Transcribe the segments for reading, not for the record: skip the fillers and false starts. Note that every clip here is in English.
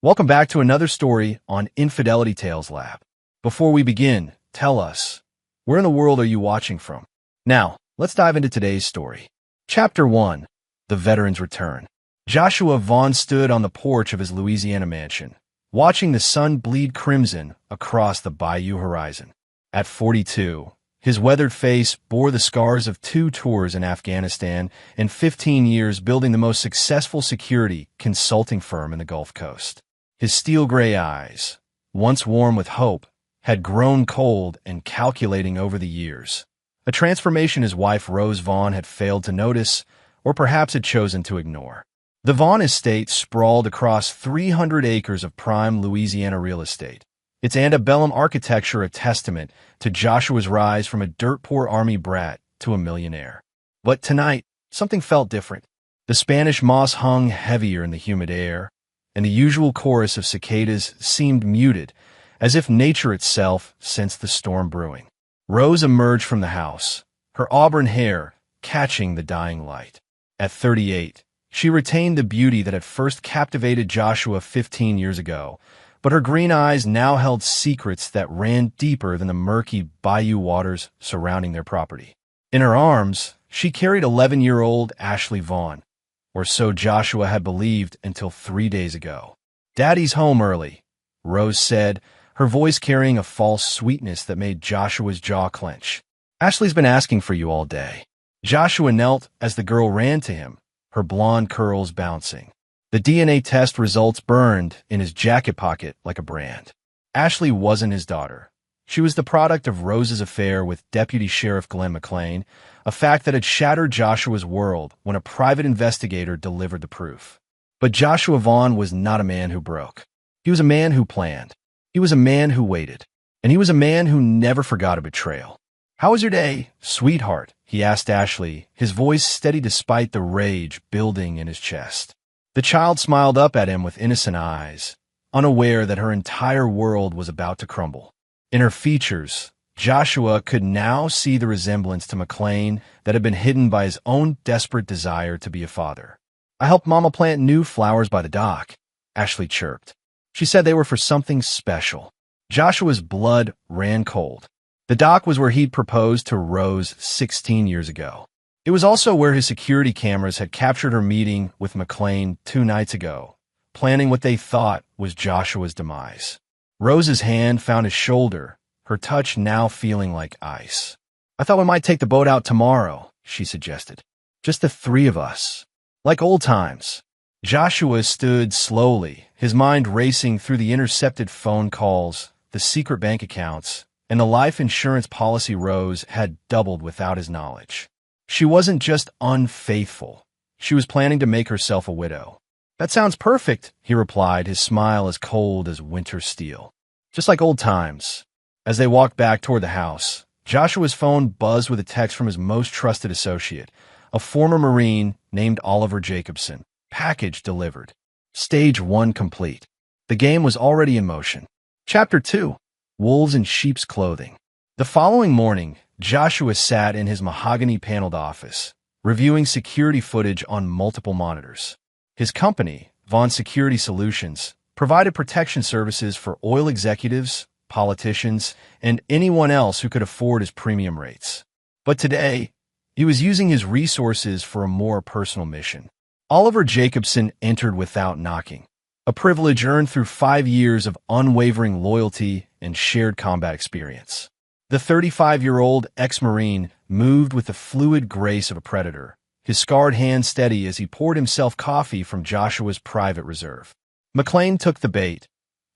Welcome back to another story on Infidelity Tales Lab. Before we begin, tell us, where in the world are you watching from? Now, let's dive into today's story. Chapter 1. The Veteran's Return. Joshua Vaughn stood on the porch of his Louisiana mansion, watching the sun bleed crimson across the bayou horizon. At 42, his weathered face bore the scars of 2 tours in Afghanistan and 15 years building the most successful security consulting firm in the Gulf Coast. His steel-gray eyes, once warm with hope, had grown cold and calculating over the years, a transformation his wife Rose Vaughn had failed to notice, or perhaps had chosen to ignore. The Vaughn estate sprawled across 300 acres of prime Louisiana real estate, its antebellum architecture a testament to Joshua's rise from a dirt-poor army brat to a millionaire. But tonight, something felt different. The Spanish moss hung heavier in the humid air, and the usual chorus of cicadas seemed muted, as if nature itself sensed the storm brewing. Rose emerged from the house, her auburn hair catching the dying light. At 38, she retained the beauty that had first captivated Joshua 15 years ago, but her green eyes now held secrets that ran deeper than the murky bayou waters surrounding their property. In her arms, she carried 11-year-old Ashley Vaughn, or so Joshua had believed until 3 days ago. "Daddy's home early," Rose said, her voice carrying a false sweetness that made Joshua's jaw clench. "Ashley's been asking for you all day." Joshua knelt as the girl ran to him, her blonde curls bouncing. The DNA test results burned in his jacket pocket like a brand. Ashley wasn't his daughter. She was the product of Rose's affair with Deputy Sheriff Glenn McLean, a fact that had shattered Joshua's world when a private investigator delivered the proof. But Joshua Vaughn was not a man who broke. He was a man who planned. He was a man who waited. And he was a man who never forgot a betrayal. "How was your day, sweetheart?" he asked Ashley, his voice steady despite the rage building in his chest. The child smiled up at him with innocent eyes, unaware that her entire world was about to crumble. In her features, Joshua could now see the resemblance to McLean that had been hidden by his own desperate desire to be a father. "I helped Mama plant new flowers by the dock," Ashley chirped. She said they were for something special. Joshua's blood ran cold. The dock was where he'd proposed to Rose 16 years ago. It was also where his security cameras had captured her meeting with McLean 2 nights ago, planning what they thought was Joshua's demise. Rose's hand found his shoulder, her touch now feeling like ice. "I thought we might take the boat out tomorrow," she suggested. "Just the 3 of us. Like old times." Joshua stood slowly, his mind racing through the intercepted phone calls, the secret bank accounts, and the life insurance policy Rose had doubled without his knowledge. She wasn't just unfaithful. She was planning to make herself a widow. "That sounds perfect," he replied, his smile as cold as winter steel. "Just like old times." As they walked back toward the house, Joshua's phone buzzed with a text from his most trusted associate, a former Marine named Oliver Jacobson. Package delivered. Stage 1 complete. The game was already in motion. Chapter 2. Wolves in Sheep's Clothing. The following morning, Joshua sat in his mahogany-paneled office, reviewing security footage on multiple monitors. His company, Vaughn Security Solutions, provided protection services for oil executives, politicians, and anyone else who could afford his premium rates. But today, he was using his resources for a more personal mission. Oliver Jacobson entered without knocking, a privilege earned through 5 years of unwavering loyalty and shared combat experience. The 35-year-old ex-Marine moved with the fluid grace of a predator, his scarred hand steady as he poured himself coffee from Joshua's private reserve. McLean took the bait,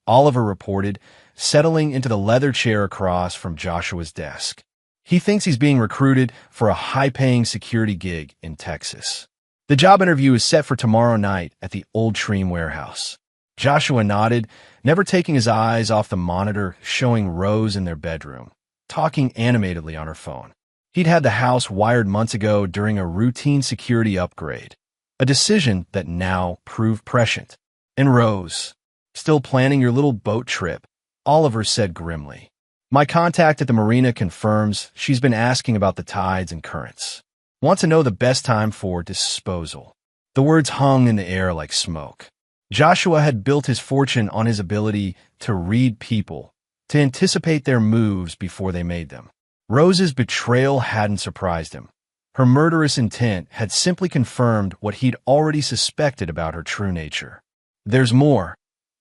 Oliver reported, settling into the leather chair across from Joshua's desk. "He thinks he's being recruited for a high-paying security gig in Texas. The job interview is set for tomorrow night at the Old Treem warehouse." Joshua nodded, never taking his eyes off the monitor showing Rose in their bedroom, talking animatedly on her phone. He'd had the house wired months ago during a routine security upgrade, a decision that now proved prescient. "And Rose, still planning your little boat trip," Oliver said grimly. "My contact at the marina confirms she's been asking about the tides and currents. Want to know the best time for disposal." The words hung in the air like smoke. Joshua had built his fortune on his ability to read people, to anticipate their moves before they made them. Rose's betrayal hadn't surprised him. Her murderous intent had simply confirmed what he'd already suspected about her true nature. "There's more,"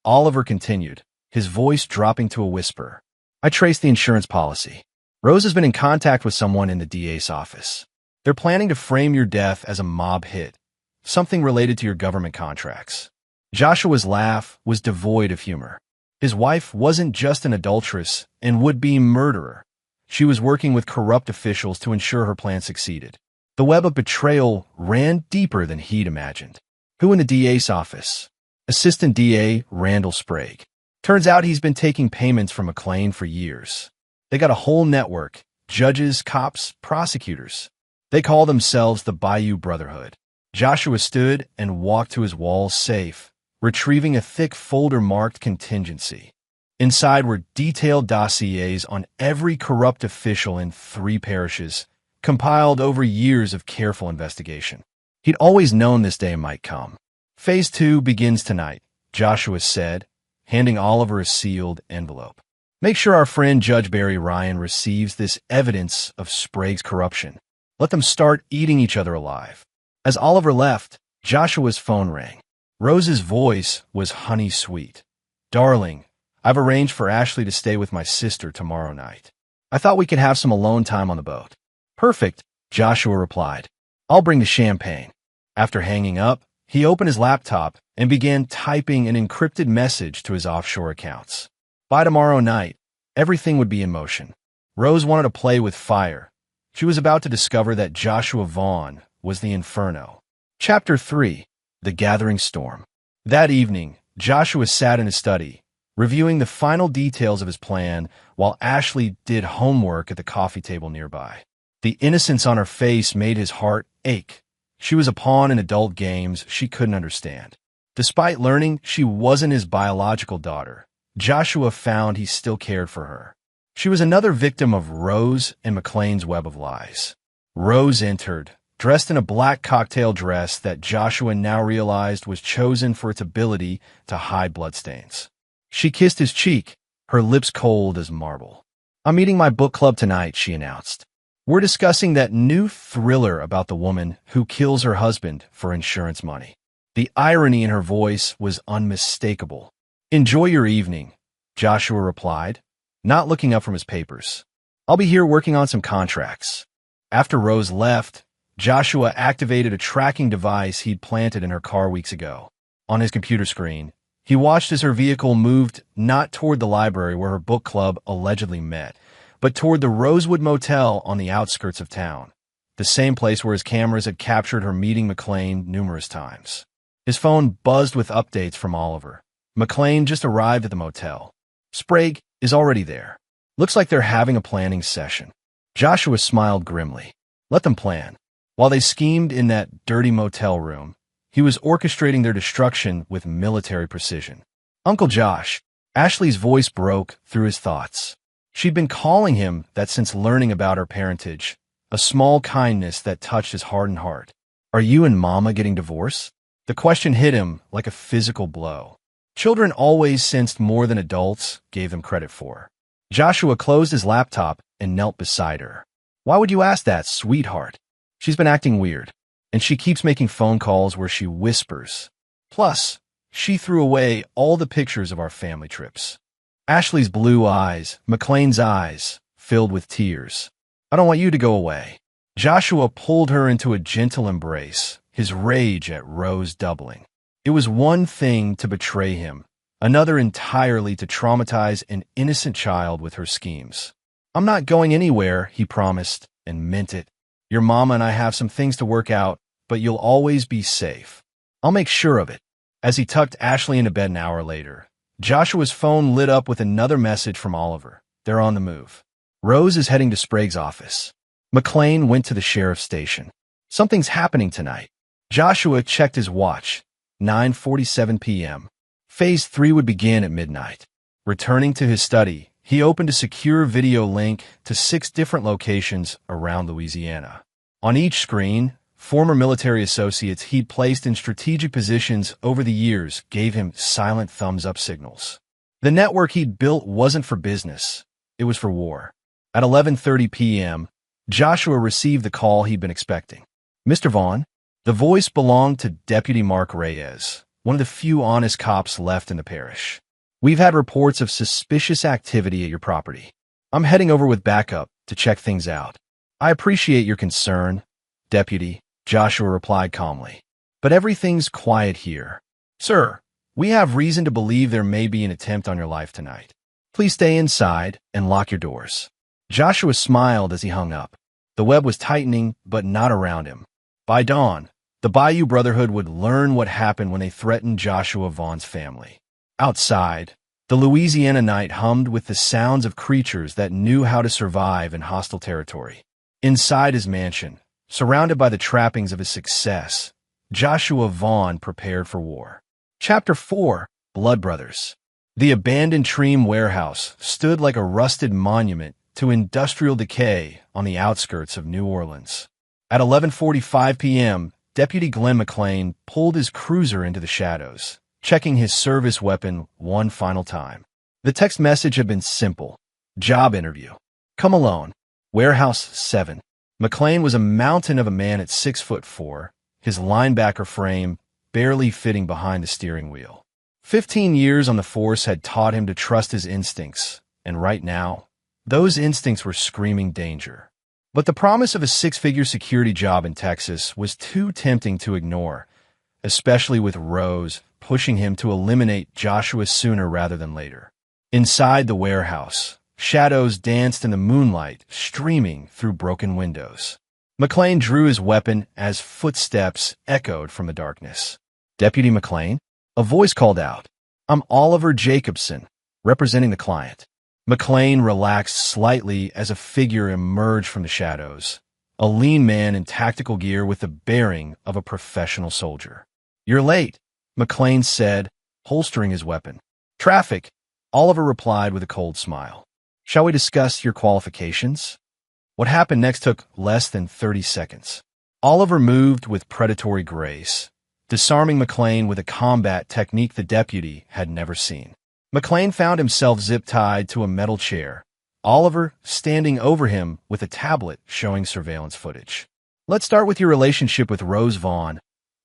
Oliver continued, his voice dropping to a whisper. "I traced the insurance policy. Rose has been in contact with someone in the DA's office. They're planning to frame your death as a mob hit, something related to your government contracts." Joshua's laugh was devoid of humor. His wife wasn't just an adulteress and would-be murderer. She was working with corrupt officials to ensure her plan succeeded. The web of betrayal ran deeper than he'd imagined. "Who in the DA's office?" "Assistant DA Randall Sprague. Turns out he's been taking payments from McLean for years. They got a whole network, judges, cops, prosecutors. They call themselves the Bayou Brotherhood." Joshua stood and walked to his wall safe, retrieving a thick folder marked contingency. Inside were detailed dossiers on every corrupt official in 3 parishes, compiled over years of careful investigation. He'd always known this day might come. "Phase 2 begins tonight," Joshua said, handing Oliver a sealed envelope. "Make sure our friend Judge Barry Ryan receives this evidence of Sprague's corruption. Let them start eating each other alive." As Oliver left, Joshua's phone rang. Rose's voice was honey-sweet. "Darling, I've arranged for Ashley to stay with my sister tomorrow night. I thought we could have some alone time on the boat." "Perfect," Joshua replied. "I'll bring the champagne." After hanging up, he opened his laptop and began typing an encrypted message to his offshore accounts. By tomorrow night, everything would be in motion. Rose wanted to play with fire. She was about to discover that Joshua Vaughn was the Inferno. Chapter 3. The Gathering Storm. That evening, Joshua sat in his study, reviewing the final details of his plan while Ashley did homework at the coffee table nearby. The innocence on her face made his heart ache. She was a pawn in adult games she couldn't understand. Despite learning she wasn't his biological daughter, Joshua found he still cared for her. She was another victim of Rose and McLean's web of lies. Rose entered, dressed in a black cocktail dress that Joshua now realized was chosen for its ability to hide bloodstains. She kissed his cheek, her lips cold as marble. "I'm eating my book club tonight," she announced. "We're discussing that new thriller about the woman who kills her husband for insurance money." The irony in her voice was unmistakable. "Enjoy your evening," Joshua replied, not looking up from his papers. "I'll be here working on some contracts." After Rose left, Joshua activated a tracking device he'd planted in her car weeks ago. On his computer screen, he watched as her vehicle moved not toward the library where her book club allegedly met, but toward the Rosewood Motel on the outskirts of town, the same place where his cameras had captured her meeting McLean numerous times. His phone buzzed with updates from Oliver. "McLean just arrived at the motel. Sprague is already there. Looks like they're having a planning session." Joshua smiled grimly. Let them plan. While they schemed in that dirty motel room, he was orchestrating their destruction with military precision. "Uncle Josh," Ashley's voice broke through his thoughts. She'd been calling him that since learning about her parentage, a small kindness that touched his hardened heart. "Are you and Mama getting divorced?" The question hit him like a physical blow. Children always sensed more than adults gave them credit for. Joshua closed his laptop and knelt beside her. "Why would you ask that, sweetheart? She's been acting weird, and she keeps making phone calls where she whispers. Plus, she threw away all the pictures of our family trips." Ashley's blue eyes, McLean's eyes, filled with tears. "I don't want you to go away." Joshua pulled her into a gentle embrace, his rage at Rose doubling. It was one thing to betray him, another entirely to traumatize an innocent child with her schemes. "I'm not going anywhere," he promised, and meant it. "Your mama and I have some things to work out, but you'll always be safe. I'll make sure of it." As he tucked Ashley into bed an hour later, Joshua's phone lit up with another message from Oliver. "They're on the move. Rose is heading to Sprague's office." McLean went to the sheriff's station. "Something's happening tonight." Joshua checked his watch. 9:47 p.m. Phase 3 would begin at midnight. Returning to his study, he opened a secure video link to 6 different locations around Louisiana. On each screen, Former military associates he'd placed in strategic positions over the years gave him silent thumbs-up signals. The network he'd built wasn't for business. It was for war. At 11:30 p.m., Joshua received the call he'd been expecting. "Mr. Vaughn?" The voice belonged to Deputy Mark Reyes, one of the few honest cops left in the parish. "We've had reports of suspicious activity at your property. I'm heading over with backup to check things out." "I appreciate your concern, Deputy," Joshua replied calmly. "But everything's quiet here. Sir, we have reason to believe there may be an attempt on your life tonight. Please stay inside and lock your doors." Joshua smiled as he hung up. The web was tightening, but not around him. By dawn, the Bayou Brotherhood would learn what happened when they threatened Joshua Vaughn's family. Outside, the Louisiana night hummed with the sounds of creatures that knew how to survive in hostile territory. Inside his mansion, surrounded by the trappings of his success, Joshua Vaughn prepared for war. Chapter 4: Blood Brothers. The abandoned Treem warehouse stood like a rusted monument to industrial decay on the outskirts of New Orleans. At 11:45 p.m., Deputy Glenn McLean pulled his cruiser into the shadows, checking his service weapon one final time. The text message had been simple: "Job interview. Come alone. Warehouse 7. McLean was a mountain of a man at 6'4", his linebacker frame barely fitting behind the steering wheel. 15 years on the force had taught him to trust his instincts, and right now, those instincts were screaming danger. But the promise of a six-figure security job in Texas was too tempting to ignore, especially with Rose pushing him to eliminate Joshua sooner rather than later. Inside the warehouse, shadows danced in the moonlight, streaming through broken windows. McLean drew his weapon as footsteps echoed from the darkness. "Deputy McLean?" A voice called out. "I'm Oliver Jacobson, representing the client." McLean relaxed slightly as a figure emerged from the shadows, a lean man in tactical gear with the bearing of a professional soldier. "You're late," McLean said, holstering his weapon. "Traffic," Oliver replied with a cold smile. "Shall we discuss your qualifications?" What happened next took less than 30 seconds. Oliver moved with predatory grace, disarming McLean with a combat technique the deputy had never seen. McLean found himself zip-tied to a metal chair, Oliver standing over him with a tablet showing surveillance footage. "Let's start with your relationship with Rose Vaughn,"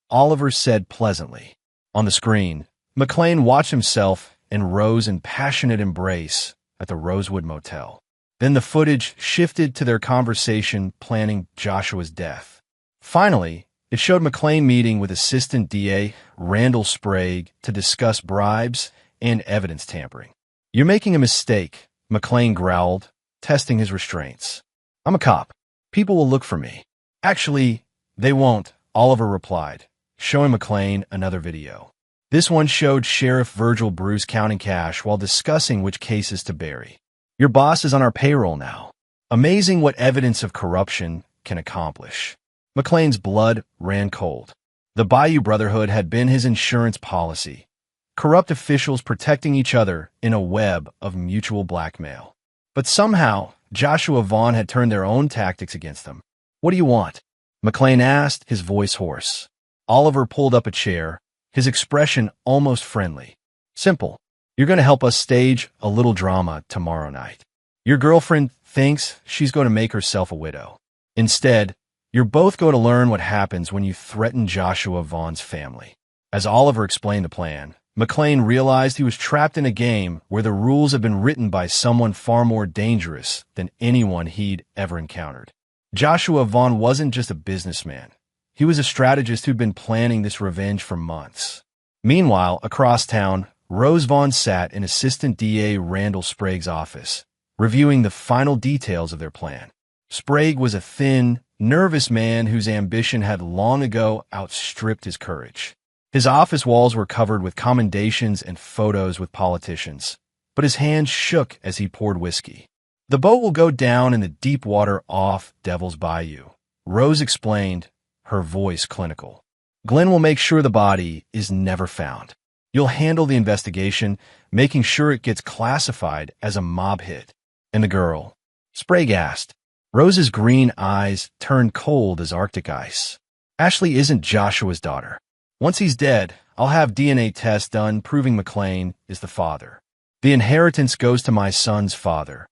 Oliver said pleasantly. On the screen, McLean watched himself and Rose in passionate embrace at the Rosewood Motel. Then the footage shifted to their conversation planning Joshua's death. Finally, it showed McLean meeting with Assistant DA Randall Sprague to discuss bribes and evidence tampering. "You're making a mistake," McLean growled, testing his restraints. "I'm a cop. People will look for me." "Actually, they won't," Oliver replied, showing McLean another video. This one showed Sheriff Virgil Bruce counting cash while discussing which cases to bury. "Your boss is on our payroll now. Amazing what evidence of corruption can accomplish." McLean's blood ran cold. The Bayou Brotherhood had been his insurance policy, corrupt officials protecting each other in a web of mutual blackmail. But somehow, Joshua Vaughn had turned their own tactics against them. "What do you want?" McLean asked, his voice hoarse. Oliver pulled up a chair, his expression almost friendly. "Simple. You're going to help us stage a little drama tomorrow night. Your girlfriend thinks she's going to make herself a widow. Instead, you're both going to learn what happens when you threaten Joshua Vaughn's family." As Oliver explained the plan, McLean realized he was trapped in a game where the rules had been written by someone far more dangerous than anyone he'd ever encountered. Joshua Vaughn wasn't just a businessman. He was a strategist who'd been planning this revenge for months. Meanwhile, across town, Rose Vaughn sat in Assistant DA Randall Sprague's office, reviewing the final details of their plan. Sprague was a thin, nervous man whose ambition had long ago outstripped his courage. His office walls were covered with commendations and photos with politicians, but his hands shook as he poured whiskey. "The boat will go down in the deep water off Devil's Bayou," Rose explained, her voice clinical. "Glenn will make sure the body is never found. You'll handle the investigation, making sure it gets classified as a mob hit." "And the girl?" Sprague asked. Rose's green eyes turned cold as Arctic ice. Ashley isn't Joshua's daughter. Once he's dead, I'll have DNA tests done proving McLean is the father. The inheritance goes to my son's father,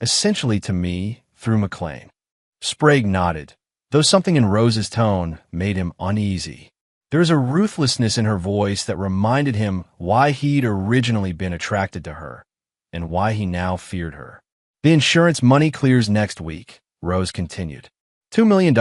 essentially to me through McLean. Sprague nodded, though something in Rose's tone made him uneasy. There was a ruthlessness in her voice that reminded him why he'd originally been attracted to her, and why he now feared her. The insurance money clears next week, Rose continued. $2 million,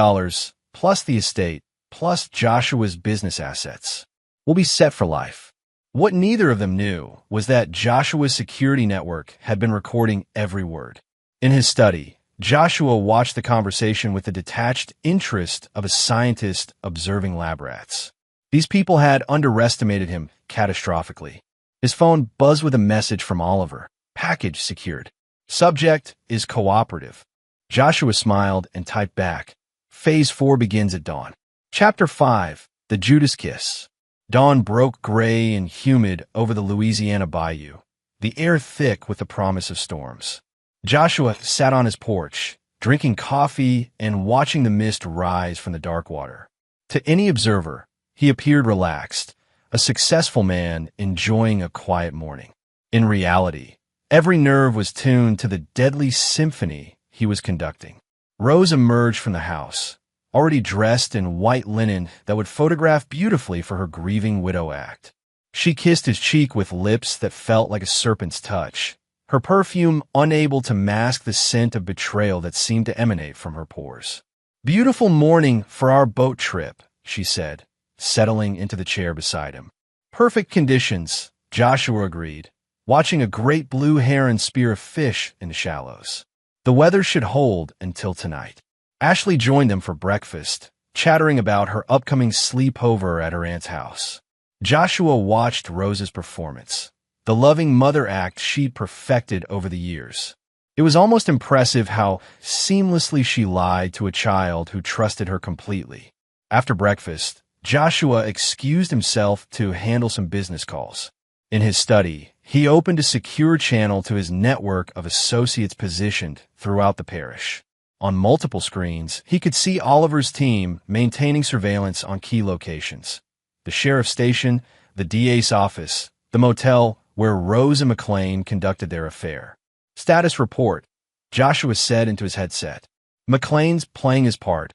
plus the estate, plus Joshua's business assets. We'll be set for life. What neither of them knew was that Joshua's security network had been recording every word. In his study, Joshua watched the conversation with the detached interest of a scientist observing lab rats. These people had underestimated him catastrophically. His phone buzzed with a message from Oliver. Package secured. Subject is cooperative. Joshua smiled and typed back. Phase 4 begins at dawn. Chapter 5. The Judas Kiss. Dawn broke gray and humid over the Louisiana bayou, the air thick with the promise of storms. Joshua sat on his porch, drinking coffee and watching the mist rise from the dark water. To any observer, he appeared relaxed, a successful man enjoying a quiet morning. In reality, every nerve was tuned to the deadly symphony he was conducting. Rose emerged from the house, already dressed in white linen that would photograph beautifully for her grieving widow act. She kissed his cheek with lips that felt like a serpent's touch, her perfume unable to mask the scent of betrayal that seemed to emanate from her pores. Beautiful morning for our boat trip, she said, settling into the chair beside him. Perfect conditions, Joshua agreed, watching a great blue heron spear a fish in the shallows. The weather should hold until tonight. Ashley joined them for breakfast, chattering about her upcoming sleepover at her aunt's house. Joshua watched Rose's performance, the loving mother act she'd perfected over the years. It was almost impressive how seamlessly she lied to a child who trusted her completely. After breakfast, Joshua excused himself to handle some business calls. In his study, he opened a secure channel to his network of associates positioned throughout the parish. On multiple screens, he could see Oliver's team maintaining surveillance on key locations. The sheriff's station, the DA's office, the motel where Rose and McLean conducted their affair. Status report, Joshua said into his headset. McLean's playing his part.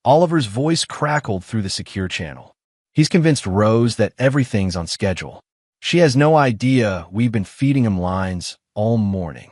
Oliver's voice crackled through the secure channel. He's convinced Rose that everything's on schedule. She has no idea we've been feeding him lines all morning.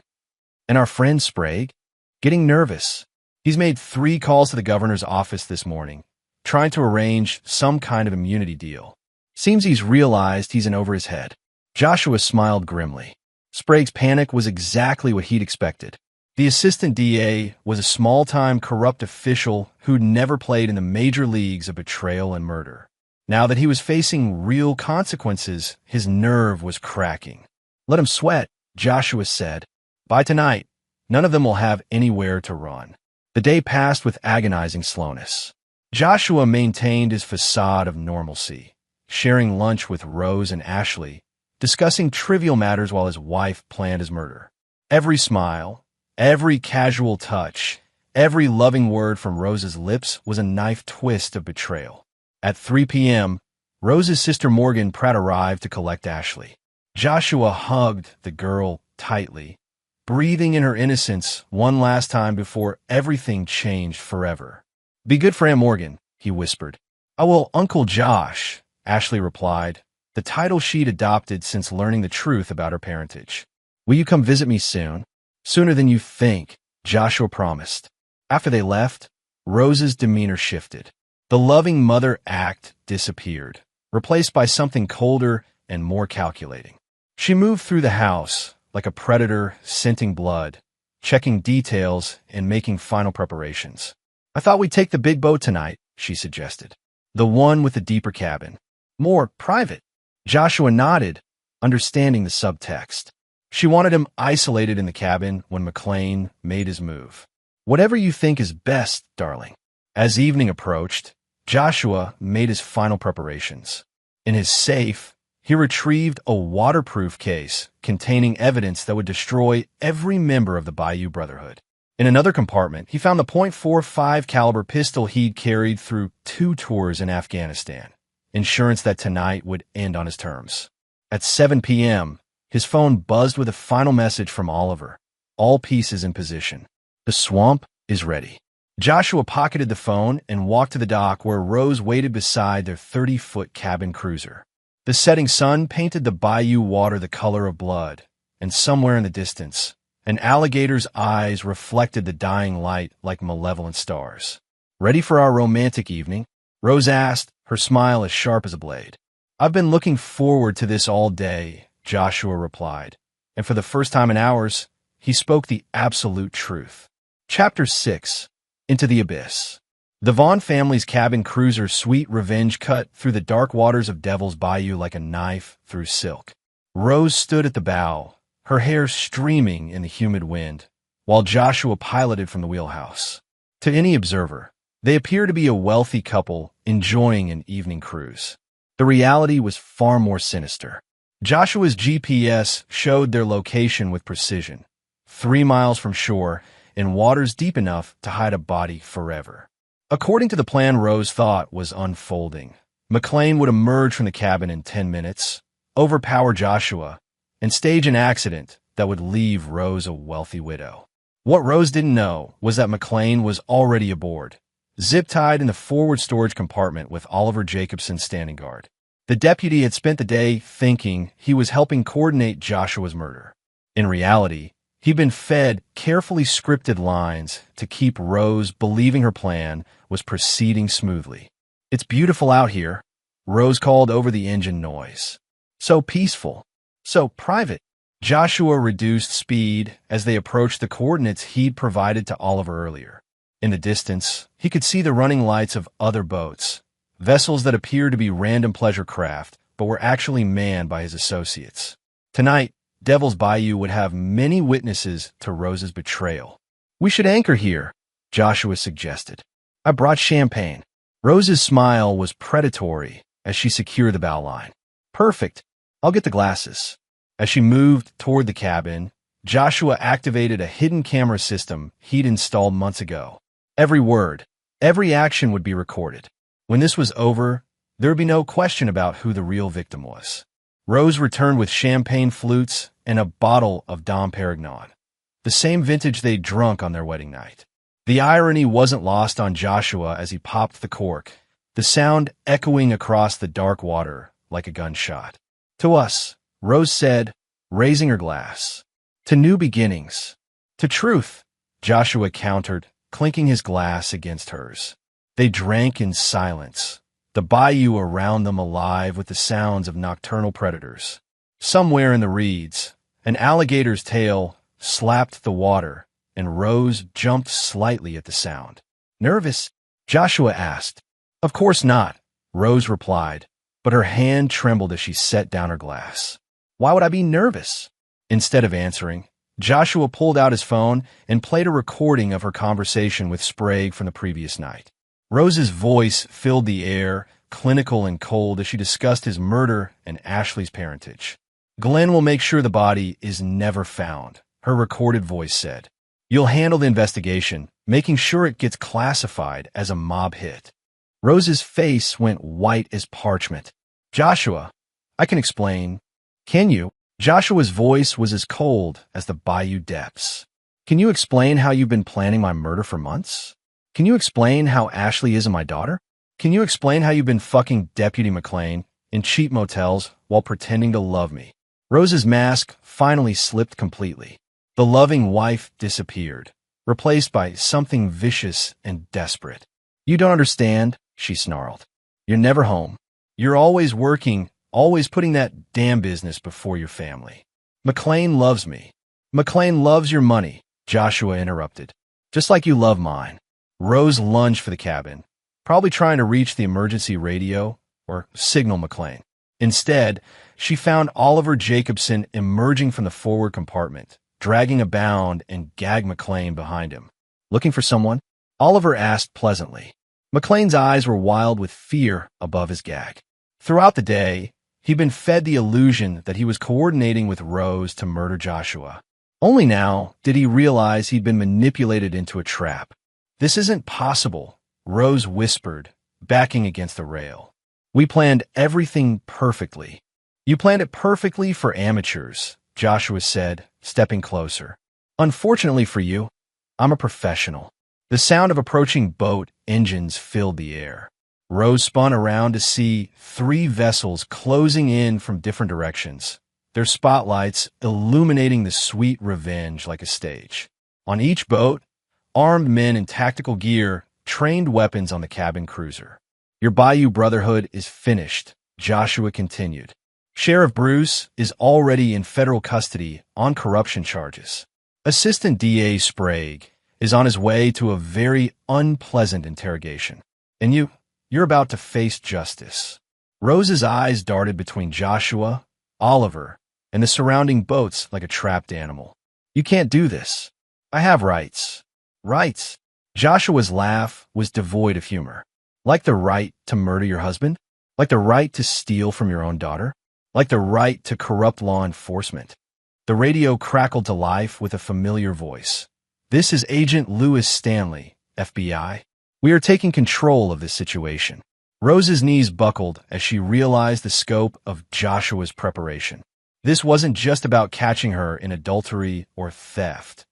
And our friend Sprague? Getting nervous. He's made 3 calls to the governor's office this morning, trying to arrange some kind of immunity deal. Seems he's realized he's in over his head. Joshua smiled grimly. Sprague's panic was exactly what he'd expected. The assistant DA was a small-time corrupt official who'd never played in the major leagues of betrayal and murder. Now that he was facing real consequences, his nerve was cracking. Let him sweat, Joshua said. By tonight, none of them will have anywhere to run. The day passed with agonizing slowness. Joshua maintained his facade of normalcy, sharing lunch with Rose and Ashley, discussing trivial matters while his wife planned his murder. Every smile, every casual touch, every loving word from Rose's lips was a knife twist of betrayal. At 3 p.m., Rose's sister Morgan Pratt arrived to collect Ashley. Joshua hugged the girl tightly, breathing in her innocence one last time before everything changed forever. Be good for Aunt Morgan, he whispered. I will, Uncle Josh, Ashley replied, the title she'd adopted since learning the truth about her parentage. Will you come visit me soon? Sooner than you think, Joshua promised. After they left, Rose's demeanor shifted. The loving mother act disappeared, replaced by something colder and more calculating. She moved through the house like a predator scenting blood, checking details and making final preparations. I thought we'd take the big boat tonight, she suggested. The one with the deeper cabin. More private. Joshua nodded, understanding the subtext. She wanted him isolated in the cabin when McLean made his move. Whatever you think is best, darling. As evening approached, Joshua made his final preparations. In his safe, he retrieved a waterproof case containing evidence that would destroy every member of the Bayou Brotherhood. In another compartment, he found the .45 caliber pistol he'd carried through 2 tours in Afghanistan, insurance that tonight would end on his terms. At 7 p.m., his phone buzzed with a final message from Oliver. All pieces in position. The swamp is ready. Joshua pocketed the phone and walked to the dock where Rose waited beside their 30-foot cabin cruiser. The setting sun painted the bayou water the color of blood, and somewhere in the distance, an alligator's eyes reflected the dying light like malevolent stars. "Ready for our romantic evening?" Rose asked, her smile as sharp as a blade. "I've been looking forward to this all day," Joshua replied, and for the first time in hours, he spoke the absolute truth. Chapter 6. Into the Abyss. The Vaughn family's cabin cruiser Sweet Revenge cut through the dark waters of Devil's Bayou like a knife through silk. Rose stood at the bow, her hair streaming in the humid wind, while Joshua piloted from the wheelhouse. To any observer, they appeared to be a wealthy couple enjoying an evening cruise. The reality was far more sinister. Joshua's GPS showed their location with precision, 3 miles from shore, in waters deep enough to hide a body forever. According to the plan Rose thought was unfolding, McLean would emerge from the cabin in 10 minutes, overpower Joshua, and stage an accident that would leave Rose a wealthy widow. What Rose didn't know was that McLean was already aboard, zip-tied in the forward storage compartment with Oliver Jacobson standing guard. The deputy had spent the day thinking he was helping coordinate Joshua's murder. In reality, he'd been fed carefully scripted lines to keep Rose believing her plan was proceeding smoothly. "It's beautiful out here," Rose called over the engine noise. "So peaceful. So private." Joshua reduced speed as they approached the coordinates he'd provided to Oliver earlier. In the distance, he could see the running lights of other boats, vessels that appeared to be random pleasure craft, but were actually manned by his associates. Tonight, Devil's Bayou would have many witnesses to Rose's betrayal. "We should anchor here," Joshua suggested. "I brought champagne." Rose's smile was predatory as she secured the bow line. "Perfect. I'll get the glasses." As she moved toward the cabin, Joshua activated a hidden camera system he'd installed months ago. Every word, every action would be recorded. When this was over, there would be no question about who the real victim was. Rose returned with champagne flutes and a bottle of Dom Perignon, the same vintage they'd drunk on their wedding night. The irony wasn't lost on Joshua as he popped the cork, the sound echoing across the dark water like a gunshot. "To us," Rose said, raising her glass. "To new beginnings." "To truth," Joshua countered, clinking his glass against hers. They drank in silence, the bayou around them alive with the sounds of nocturnal predators. Somewhere in the reeds, an alligator's tail slapped the water, and Rose jumped slightly at the sound. "Nervous?" Joshua asked. "Of course not," Rose replied, but her hand trembled as she set down her glass. "Why would I be nervous?" Instead of answering, Joshua pulled out his phone and played a recording of her conversation with Sprague from the previous night. Rose's voice filled the air, clinical and cold, as she discussed his murder and Ashley's parentage. "Glenn will make sure the body is never found," her recorded voice said. "You'll handle the investigation, making sure it gets classified as a mob hit." Rose's face went white as parchment. "Joshua, I can explain." "Can you?" Joshua's voice was as cold as the bayou depths. "Can you explain how you've been planning my murder for months? Can you explain how Ashley isn't my daughter? Can you explain how you've been fucking Deputy McLean in cheap motels while pretending to love me?" Rose's mask finally slipped completely. The loving wife disappeared, replaced by something vicious and desperate. "You don't understand," she snarled. "You're never home. You're always working, always putting that damn business before your family. McLean loves me." "McLean loves your money," Joshua interrupted. "Just like you love mine." Rose lunged for the cabin, probably trying to reach the emergency radio or signal McLean. Instead, she found Oliver Jacobson emerging from the forward compartment, dragging a bound and gagged McLean behind him. "Looking for someone?" Oliver asked pleasantly. McLean's eyes were wild with fear above his gag. Throughout the day, he'd been fed the illusion that he was coordinating with Rose to murder Joshua. Only now did he realize he'd been manipulated into a trap. "This isn't possible," Rose whispered, backing against the rail. "We planned everything perfectly." "You planned it perfectly for amateurs," Joshua said, stepping closer. "Unfortunately for you, I'm a professional." The sound of approaching boat engines filled the air. Rose spun around to see 3 vessels closing in from different directions, their spotlights illuminating the sweet Revenge like a stage. On each boat, armed men in tactical gear trained weapons on the cabin cruiser. "Your Bayou Brotherhood is finished," Joshua continued. "Sheriff Bruce is already in federal custody on corruption charges. Assistant DA Sprague is on his way to a very unpleasant interrogation. And you're about to face justice." Rose's eyes darted between Joshua, Oliver, and the surrounding boats like a trapped animal. "You can't do this. I have rights." "Rights?" Joshua's laugh was devoid of humor. "Like the right to murder your husband? Like the right to steal from your own daughter? Like the right to corrupt law enforcement?" The radio crackled to life with a familiar voice. "This is Agent Lewis Stanley, FBI. We are taking control of this situation." Rose's knees buckled as she realized the scope of Joshua's preparation. This wasn't just about catching her in adultery or theft.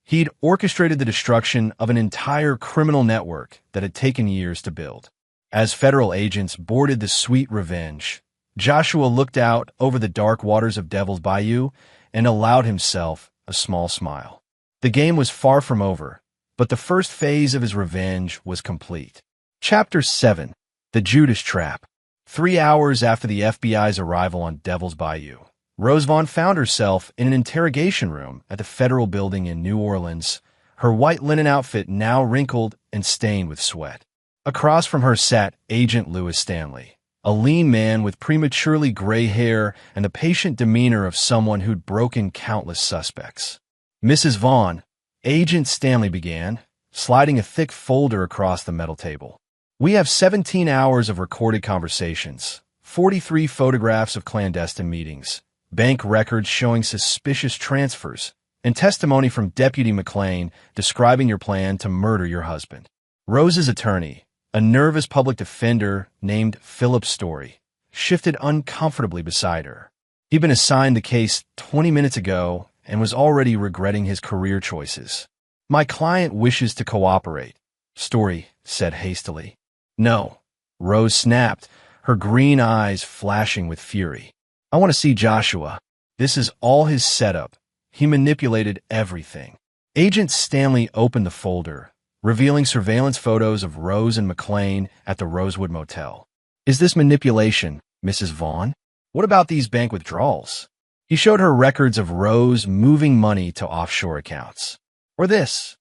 He'd orchestrated the destruction of an entire criminal network that had taken years to build. As federal agents boarded the sweet Revenge, Joshua looked out over the dark waters of Devil's Bayou and allowed himself a small smile. The game was far from over, but the first phase of his revenge was complete. Chapter 7. The Judas Trap. 3 hours after the FBI's arrival on Devil's Bayou, Rose Vaughn found herself in an interrogation room at the federal building in New Orleans, her white linen outfit now wrinkled and stained with sweat. Across from her sat Agent Lewis Stanley, a lean man with prematurely gray hair and the patient demeanor of someone who'd broken countless suspects. "Mrs. Vaughn," Agent Stanley began, sliding a thick folder across the metal table. "We have 17 hours of recorded conversations, 43 photographs of clandestine meetings, bank records showing suspicious transfers, and testimony from Deputy McLean describing your plan to murder your husband." Rose's attorney, a nervous public defender named Philip Story, shifted uncomfortably beside her. He'd been assigned the case 20 minutes ago and was already regretting his career choices. "My client wishes to cooperate," Story said hastily. "No," Rose snapped, her green eyes flashing with fury. "I want to see Joshua. This is all his setup. He manipulated everything." Agent Stanley opened the folder, revealing surveillance photos of Rose and McLean at the Rosewood Motel. "Is this manipulation, Mrs. Vaughn? What about these bank withdrawals?" He showed her records of Rose moving money to offshore accounts. "Or this?"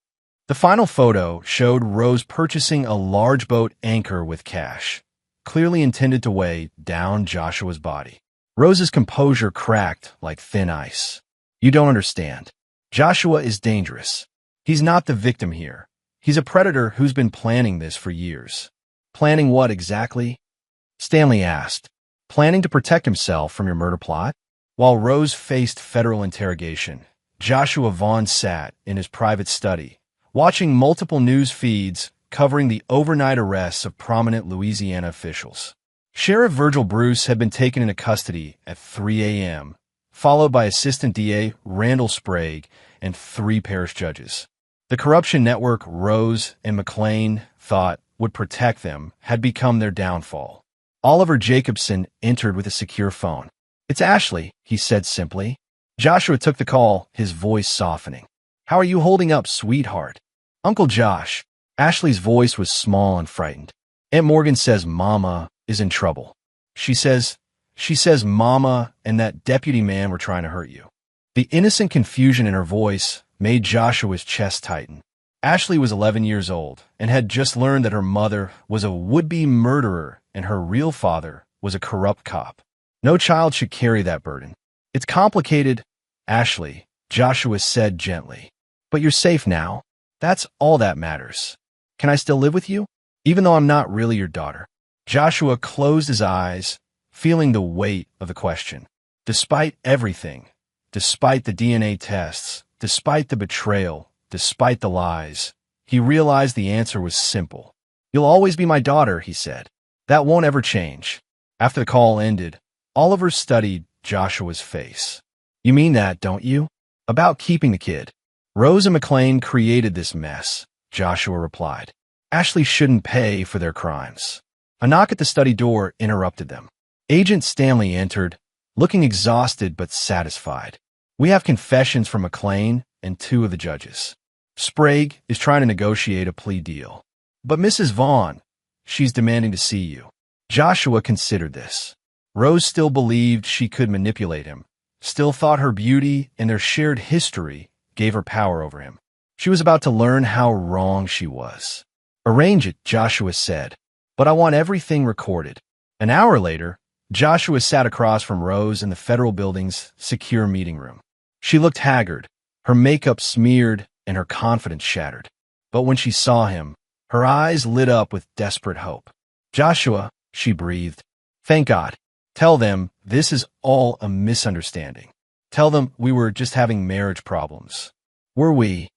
The final photo showed Rose purchasing a large boat anchor with cash, clearly intended to weigh down Joshua's body. Rose's composure cracked like thin ice. "You don't understand. Joshua is dangerous. He's not the victim here. He's a predator who's been planning this for years." "Planning what exactly?" Stanley asked. "Planning to protect himself from your murder plot?" While Rose faced federal interrogation, Joshua Vaughn sat in his private study, watching multiple news feeds covering the overnight arrests of prominent Louisiana officials. Sheriff Virgil Bruce had been taken into custody at 3 a.m., followed by Assistant DA Randall Sprague and 3 parish judges. The corruption network Rose and McLean thought would protect them had become their downfall. Oliver Jacobson entered with a secure phone. "It's Ashley," he said simply. Joshua took the call, his voice softening. "How are you holding up, sweetheart?" "Uncle Josh." Ashley's voice was small and frightened. "Aunt Morgan says Mama is in trouble. She says Mama and that deputy man were trying to hurt you." The innocent confusion in her voice made Joshua's chest tighten. Ashley was 11 years old and had just learned that her mother was a would-be murderer and her real father was a corrupt cop. No child should carry that burden. "It's complicated, Ashley," Joshua said gently. "But you're safe now. That's all that matters. Can I still live with you, even though I'm not really your daughter?" Joshua closed his eyes, feeling the weight of the question. Despite everything, despite the DNA tests, despite the betrayal, despite the lies, he realized the answer was simple. "You'll always be my daughter," he said. "That won't ever change." After the call ended, Oliver studied Joshua's face. "You mean that, don't you? About keeping the kid?" "Rose and McLean created this mess," Joshua replied. "Ashley shouldn't pay for their crimes." A knock at the study door interrupted them. Agent Stanley entered, looking exhausted but satisfied. "We have confessions from McLean and 2 of the judges. Sprague is trying to negotiate a plea deal. But Mrs. Vaughn, she's demanding to see you." Joshua considered this. Rose still believed she could manipulate him, still thought her beauty and their shared history gave her power over him. She was about to learn how wrong she was. "Arrange it," Joshua said, "but I want everything recorded." An hour later, Joshua sat across from Rose in the federal building's secure meeting room. She looked haggard, her makeup smeared and her confidence shattered. But when she saw him, her eyes lit up with desperate hope. "Joshua," she breathed, "thank God. Tell them this is all a misunderstanding. Tell them we were just having marriage problems." "Were we?"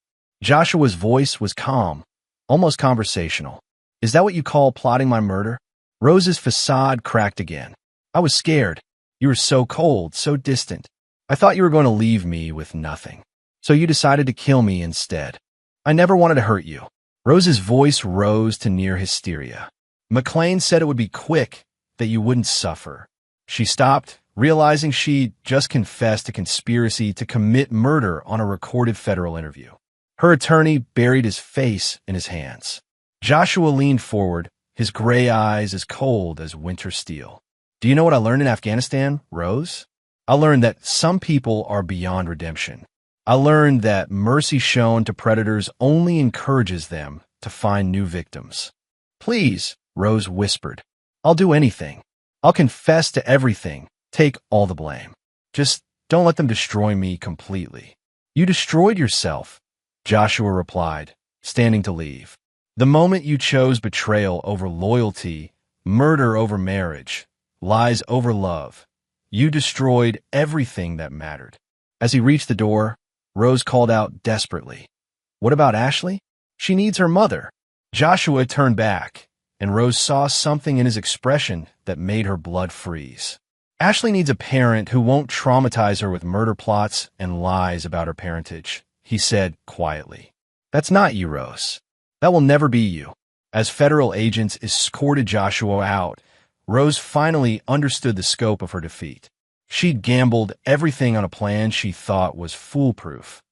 Joshua's voice was calm, almost conversational. "Is that what you call plotting my murder?" Rose's facade cracked again. "I was scared. You were so cold, so distant. I thought you were going to leave me with nothing. So you decided to kill me instead. I never wanted to hurt you." Rose's voice rose to near hysteria. "McLean said it would be quick, that you wouldn't suffer." She stopped, realizing she'd just confessed a conspiracy to commit murder on a recorded federal interview. Her attorney buried his face in his hands. Joshua leaned forward, his gray eyes as cold as winter steel. "Do you know what I learned in Afghanistan, Rose? I learned that some people are beyond redemption. I learned that mercy shown to predators only encourages them to find new victims." "Please," Rose whispered. "I'll do anything. I'll confess to everything, take all the blame. Just don't let them destroy me completely." "You destroyed yourself," Joshua replied, standing to leave. "The moment you chose betrayal over loyalty, murder over marriage, lies over love, you destroyed everything that mattered." As he reached the door, Rose called out desperately, "What about Ashley? She needs her mother." Joshua turned back, and Rose saw something in his expression that made her blood freeze. "Ashley needs a parent who won't traumatize her with murder plots and lies about her parentage," he said quietly. "That's not you, Rose. That will never be you." As federal agents escorted Joshua out, Rose finally understood the scope of her defeat. She'd gambled everything on a plan she thought was foolproof,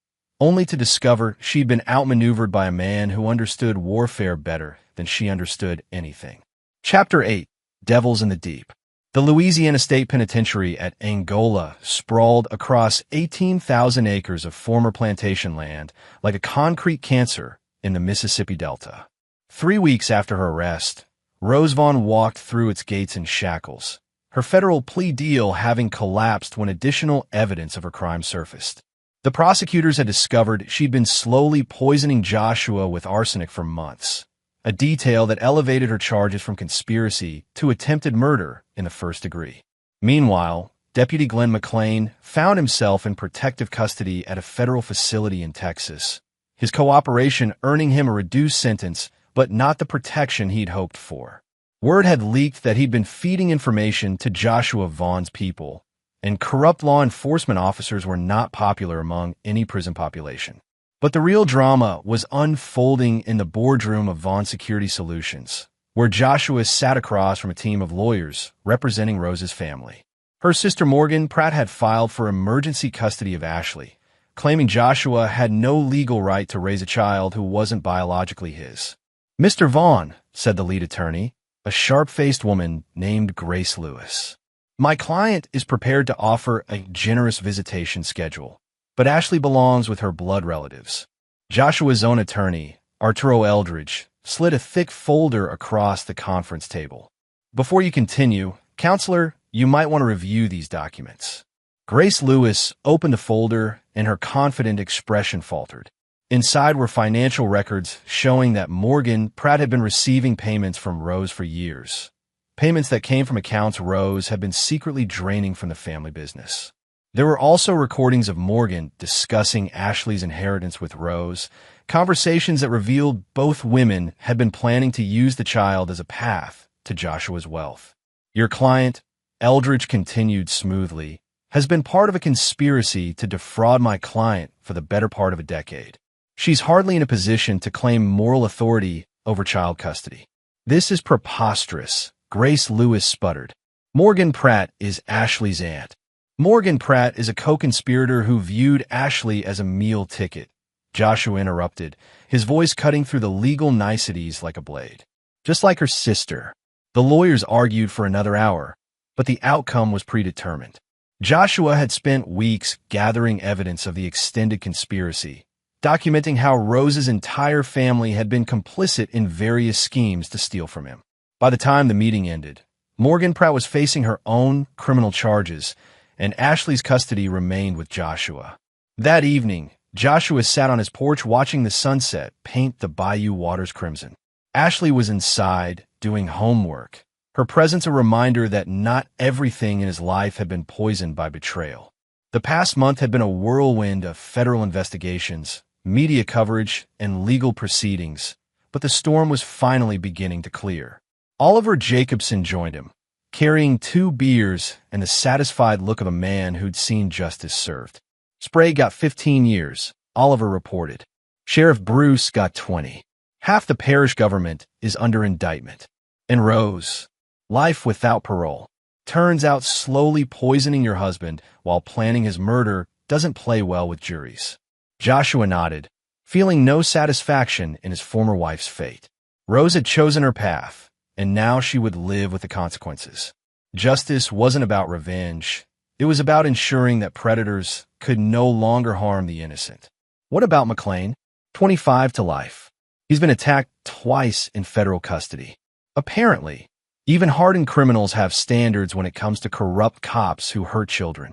only to discover she'd been outmaneuvered by a man who understood warfare better than she understood anything. Chapter 8. Devils in the Deep. The Louisiana State Penitentiary at Angola sprawled across 18,000 acres of former plantation land like a concrete cancer in the Mississippi Delta. 3 weeks after her arrest, Rose Vaughn walked through its gates in shackles, her federal plea deal having collapsed when additional evidence of her crime surfaced. The prosecutors had discovered she'd been slowly poisoning Joshua with arsenic for months, a detail that elevated her charges from conspiracy to attempted murder in the first degree. Meanwhile, Deputy Glenn McLean found himself in protective custody at a federal facility in Texas, his cooperation earning him a reduced sentence, but not the protection he'd hoped for. Word had leaked that he'd been feeding information to Joshua Vaughn's people, and corrupt law enforcement officers were not popular among any prison population. But the real drama was unfolding in the boardroom of Vaughn Security Solutions, where Joshua sat across from a team of lawyers representing Rose's family. Her sister Morgan Pratt had filed for emergency custody of Ashley, claiming Joshua had no legal right to raise a child who wasn't biologically his. "Mr. Vaughn," said the lead attorney, a sharp-faced woman named Grace Lewis, "my client is prepared to offer a generous visitation schedule, but Ashley belongs with her blood relatives." Joshua's own attorney, Arturo Eldridge, slid a thick folder across the conference table. "Before you continue, counselor, you might want to review these documents." Grace Lewis opened the folder, and her confident expression faltered. Inside were financial records showing that Morgan Pratt had been receiving payments from Rose for years, payments that came from accounts Rose had been secretly draining from the family business. There were also recordings of Morgan discussing Ashley's inheritance with Rose, conversations that revealed both women had been planning to use the child as a path to Joshua's wealth. Your client, Eldridge continued smoothly, has been part of a conspiracy to defraud my client for the better part of a decade. She's hardly in a position to claim moral authority over child custody. This is preposterous, Grace Lewis sputtered. Morgan Pratt is Ashley's aunt. Morgan Pratt is a co-conspirator who viewed Ashley as a meal ticket, Joshua interrupted, his voice cutting through the legal niceties like a blade. Just like her sister. The lawyers argued for another hour, but the outcome was predetermined. Joshua had spent weeks gathering evidence of the extended conspiracy, documenting how Rose's entire family had been complicit in various schemes to steal from him. By the time the meeting ended, Morgan Pratt was facing her own criminal charges, and Ashley's custody remained with Joshua. That evening, Joshua sat on his porch watching the sunset paint the bayou waters crimson. Ashley was inside, doing homework, her presence a reminder that not everything in his life had been poisoned by betrayal. The past month had been a whirlwind of federal investigations, media coverage, and legal proceedings, but the storm was finally beginning to clear. Oliver Jacobson joined him, carrying 2 beers and the satisfied look of a man who'd seen justice served. Sprague got 15 years, Oliver reported. Sheriff Bruce got 20. Half the parish government is under indictment. And Rose, life without parole. Turns out slowly poisoning your husband while planning his murder doesn't play well with juries. Joshua nodded, feeling no satisfaction in his former wife's fate. Rose had chosen her path, and now she would live with the consequences. Justice wasn't about revenge. It was about ensuring that predators could no longer harm the innocent. What about McLean? 25 to life. He's been attacked twice in federal custody. Apparently, even hardened criminals have standards when it comes to corrupt cops who hurt children.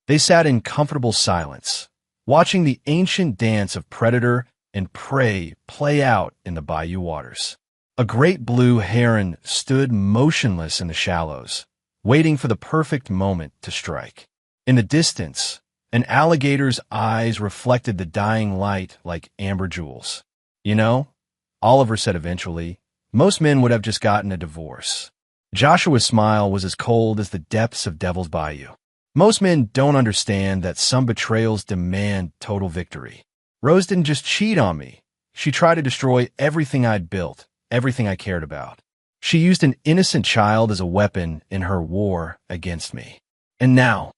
They sat in comfortable silence, watching the ancient dance of predator and prey play out in the bayou waters. A great blue heron stood motionless in the shallows, waiting for the perfect moment to strike. In the distance, an alligator's eyes reflected the dying light like amber jewels. You know, Oliver said eventually, most men would have just gotten a divorce. Joshua's smile was as cold as the depths of Devil's Bayou. Most men don't understand that some betrayals demand total victory. Rose didn't just cheat on me. She tried to destroy everything I'd built, everything I cared about. She used an innocent child as a weapon in her war against me. And now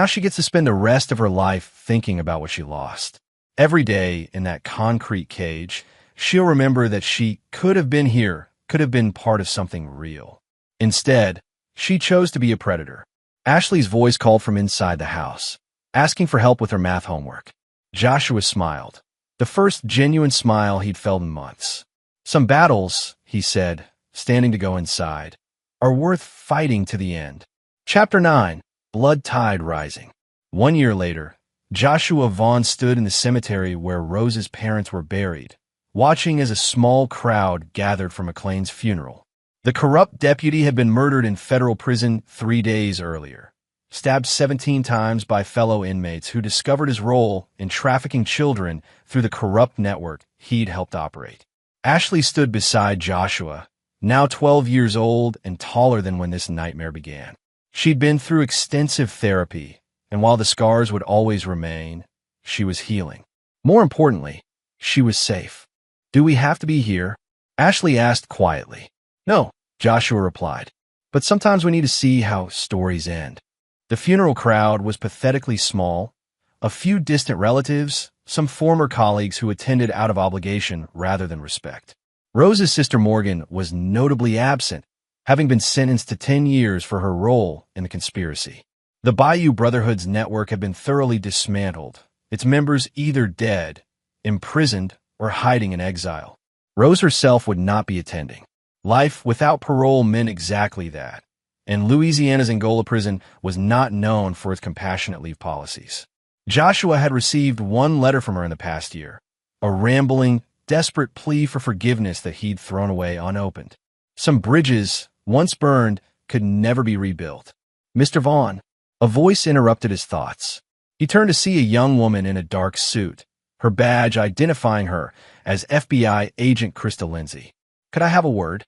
she gets to spend the rest of her life thinking about what she lost. Every day in that concrete cage, she'll remember that she could have been here, could have been part of something real. Instead, she chose to be a predator. Ashley's voice called from inside the house, asking for help with her math homework. Joshua smiled, the first genuine smile he'd felt in months. Some battles, he said, standing to go inside, are worth fighting to the end. Chapter 9, Blood Tide Rising. 1 year later, Joshua Vaughn stood in the cemetery where Rose's parents were buried, watching as a small crowd gathered for McLean's funeral. The corrupt deputy had been murdered in federal prison 3 days earlier, stabbed 17 times by fellow inmates who discovered his role in trafficking children through the corrupt network he'd helped operate. Ashley stood beside Joshua, now 12 years old and taller than when this nightmare began. She'd been through extensive therapy, and while the scars would always remain, she was healing. More importantly, she was safe. Do we have to be here? Ashley asked quietly. No, Joshua replied. But sometimes we need to see how stories end. The funeral crowd was pathetically small. A few distant relatives, some former colleagues who attended out of obligation rather than respect. Rose's sister Morgan was notably absent, having been sentenced to 10 years for her role in the conspiracy. The Bayou Brotherhood's network had been thoroughly dismantled, its members either dead, imprisoned, or hiding in exile. Rose herself would not be attending. Life without parole meant exactly that, and Louisiana's Angola prison was not known for its compassionate leave policies. Joshua had received one letter from her in the past year, a rambling, desperate plea for forgiveness that he'd thrown away unopened. Some bridges, once burned, could never be rebuilt. Mr. Vaughn, A voice interrupted his thoughts. He turned to see a young woman in a dark suit, her badge identifying her as FBI agent Krista Lindsay. "Could I have a word?"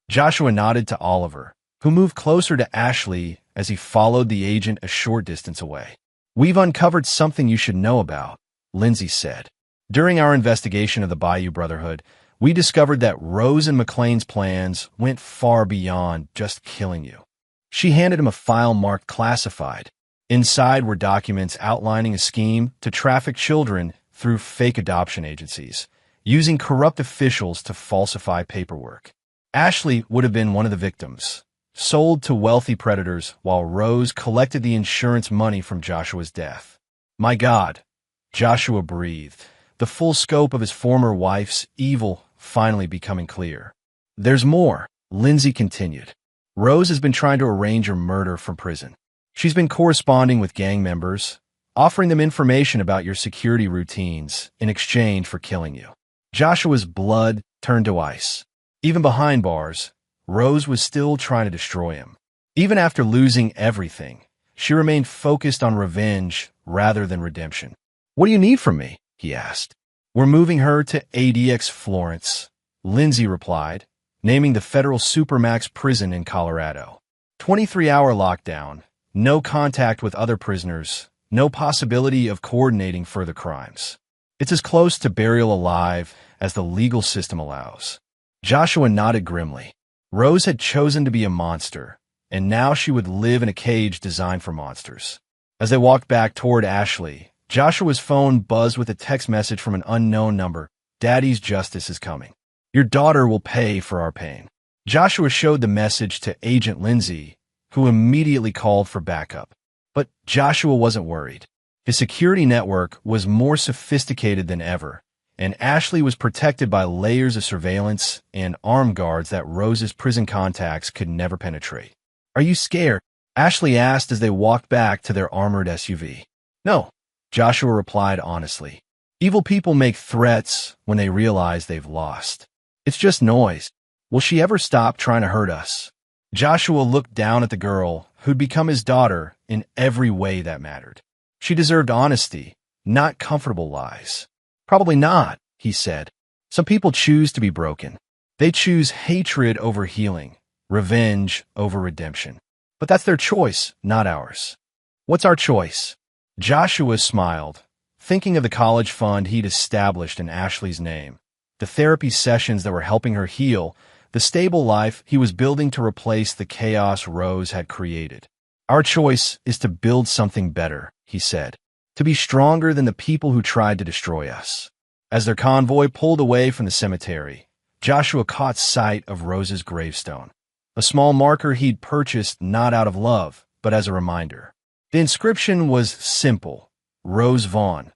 Joshua nodded to Oliver, who moved closer to Ashley as he followed the agent a short distance away. "We've uncovered something you should know about," Lindsay said. "During our investigation of the Bayou Brotherhood, we discovered that Rose and McLean's plans went far beyond just killing you." She handed him a file marked classified. Inside were documents outlining a scheme to traffic children through fake adoption agencies, using corrupt officials to falsify paperwork. Ashley would have been one of the victims, sold to wealthy predators while Rose collected the insurance money from Joshua's death. "My God," Joshua breathed, the full scope of his former wife's evil finally becoming clear. "There's more," Lindsay continued. "Rose has been trying to arrange your murder from prison. She's been corresponding with gang members, offering them information about your security routines in exchange for killing you." Joshua's blood turned to ice. Even behind bars, Rose was still trying to destroy him. Even after losing everything, she remained focused on revenge rather than redemption. "What do you need from me?" he asked. "We're moving her to ADX Florence," Lindsay replied, naming the federal supermax prison in Colorado. 23-hour lockdown, no contact with other prisoners, no possibility of coordinating further crimes. It's as close to burial alive as the legal system allows. Joshua nodded grimly. Rose had chosen to be a monster, and now she would live in a cage designed for monsters. As they walked back toward Ashley, Joshua's phone buzzed with a text message from an unknown number. "Daddy's justice is coming. Your daughter will pay for our pain." Joshua showed the message to Agent Lindsay, who immediately called for backup. But Joshua wasn't worried. His security network was more sophisticated than ever, and Ashley was protected by layers of surveillance and armed guards that Rose's prison contacts could never penetrate. "Are you scared?" Ashley asked as they walked back to their armored SUV. "No," Joshua replied honestly. "Evil people make threats when they realize they've lost. It's just noise. Will she ever stop trying to hurt us?" Joshua looked down at the girl who'd become his daughter in every way that mattered. She deserved honesty, not comfortable lies. "Probably not," he said. "Some people choose to be broken. They choose hatred over healing, revenge over redemption. But that's their choice, not ours." "What's our choice?" Joshua smiled, thinking of the college fund he'd established in Ashley's name, the therapy sessions that were helping her heal, the stable life he was building to replace the chaos Rose had created. "Our choice is to build something better," he said, "to be stronger than the people who tried to destroy us." As their convoy pulled away from the cemetery, Joshua caught sight of Rose's gravestone, a small marker he'd purchased not out of love, but as a reminder. The inscription was simple: Rose Vaughn,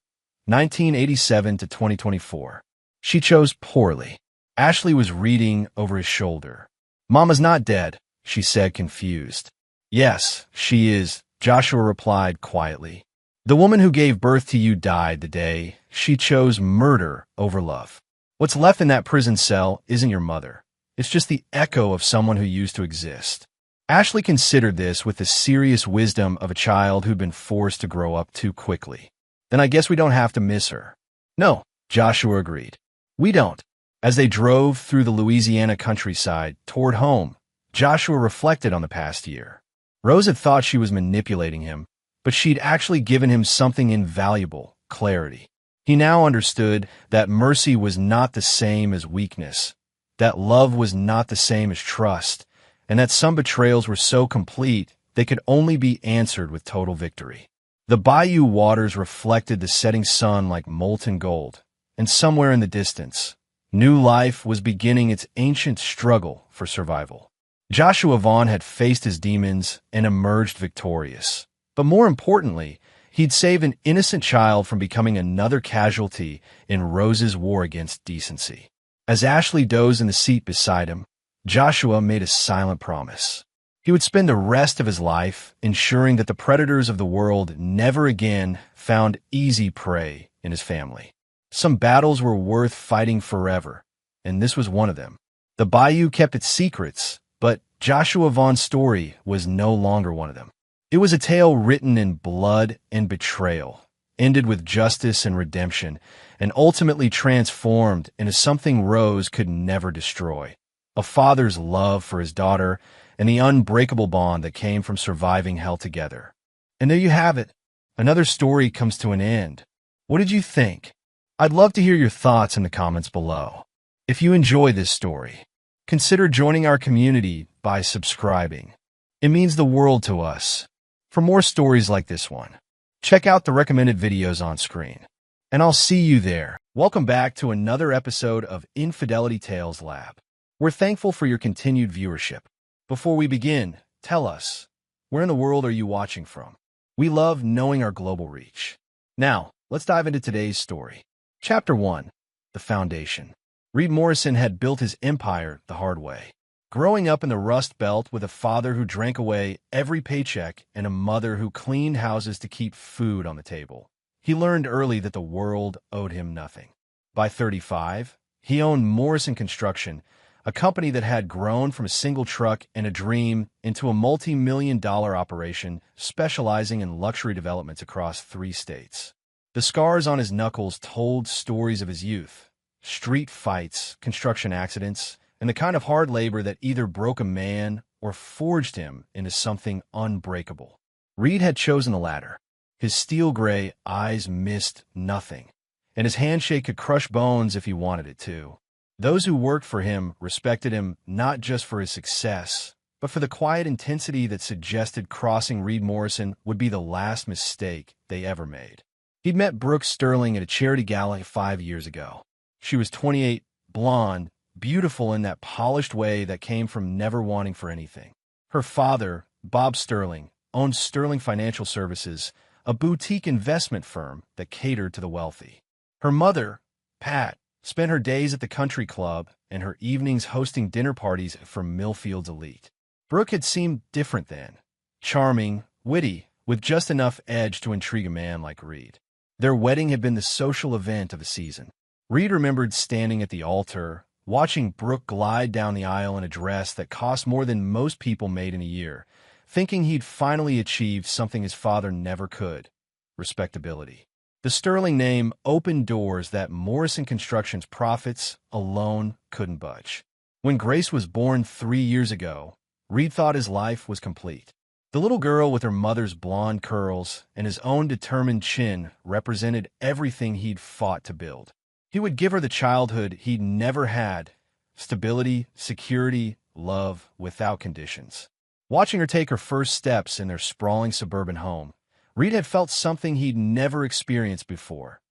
1987 to 2024. She chose poorly. Ashley was reading over his shoulder. "Mama's not dead," she said, confused. "Yes, she is," Joshua replied quietly. "The woman who gave birth to you died the day she chose murder over love. What's left in that prison cell isn't your mother. It's just the echo of someone who used to exist." Ashley considered this with the serious wisdom of a child who'd been forced to grow up too quickly. "Then I guess we don't have to miss her." "No," Joshua agreed. "We don't." As they drove through the Louisiana countryside toward home, Joshua reflected on the past year. Rose had thought she was manipulating him, but she'd actually given him something invaluable: clarity. He now understood that mercy was not the same as weakness, that love was not the same as trust, and that some betrayals were so complete they could only be answered with total victory. The bayou waters reflected the setting sun like molten gold, and somewhere in the distance, new life was beginning its ancient struggle for survival. Joshua Vaughn had faced his demons and emerged victorious. But more importantly, he'd saved an innocent child from becoming another casualty in Rose's war against decency. As Ashley dozed in the seat beside him, Joshua made a silent promise. He would spend the rest of his life ensuring that the predators of the world never again found easy prey in his family. Some battles were worth fighting forever, and this was one of them. The bayou kept its secrets, but Joshua Vaughn's story was no longer one of them. It was a tale written in blood and betrayal, ended with justice and redemption, and ultimately transformed into something Rose could never destroy: a father's love for his daughter and the unbreakable bond that came from surviving hell together. And there you have it. Another story comes to an end. What did you think? I'd love to hear your thoughts in the comments below. If you enjoy this story, consider joining our community by subscribing. It means the world to us. For more stories like this one, check out the recommended videos on screen. And I'll see you there. Welcome back to another episode of Infidelity Tales Lab. We're thankful for your continued viewership. Before we begin, tell us, where in the world are you watching from? We love knowing our global reach. Now, let's dive into today's story. Chapter 1. The Foundation. Reed Morrison had built his empire the hard way. Growing up in the Rust Belt with a father who drank away every paycheck and a mother who cleaned houses to keep food on the table, he learned early that the world owed him nothing. By 35, he owned Morrison Construction, a company that had grown from a single truck and a dream into a multi-million-dollar operation specializing in luxury developments across 3 states. The scars on his knuckles told stories of his youth: street fights, construction accidents, and the kind of hard labor that either broke a man or forged him into something unbreakable. Reed had chosen the latter. His steel-gray eyes missed nothing, and his handshake could crush bones if he wanted it to. Those who worked for him respected him not just for his success, but for the quiet intensity that suggested crossing Reed Morrison would be the last mistake they ever made. He'd met Brooke Sterling at a charity gala 5 years ago. She was 28, blonde, beautiful in that polished way that came from never wanting for anything. Her father, Bob Sterling, owned Sterling Financial Services, a boutique investment firm that catered to the wealthy. Her mother, Pat, spent her days at the country club and her evenings hosting dinner parties for Millfield's elite. Brooke had seemed different then. Charming, witty, with just enough edge to intrigue a man like Reed. Their wedding had been the social event of the season. Reed remembered standing at the altar, watching Brooke glide down the aisle in a dress that cost more than most people made in a year, thinking he'd finally achieved something his father never could: respectability. The Sterling name opened doors that Morrison Construction's profits alone couldn't budge. When Grace was born 3 years ago, Reed thought his life was complete. The little girl with her mother's blonde curls and his own determined chin represented everything he'd fought to build. He would give her the childhood he'd never had: stability, security, love without conditions. Watching her take her first steps in their sprawling suburban home, Reed had felt something he'd never experienced before: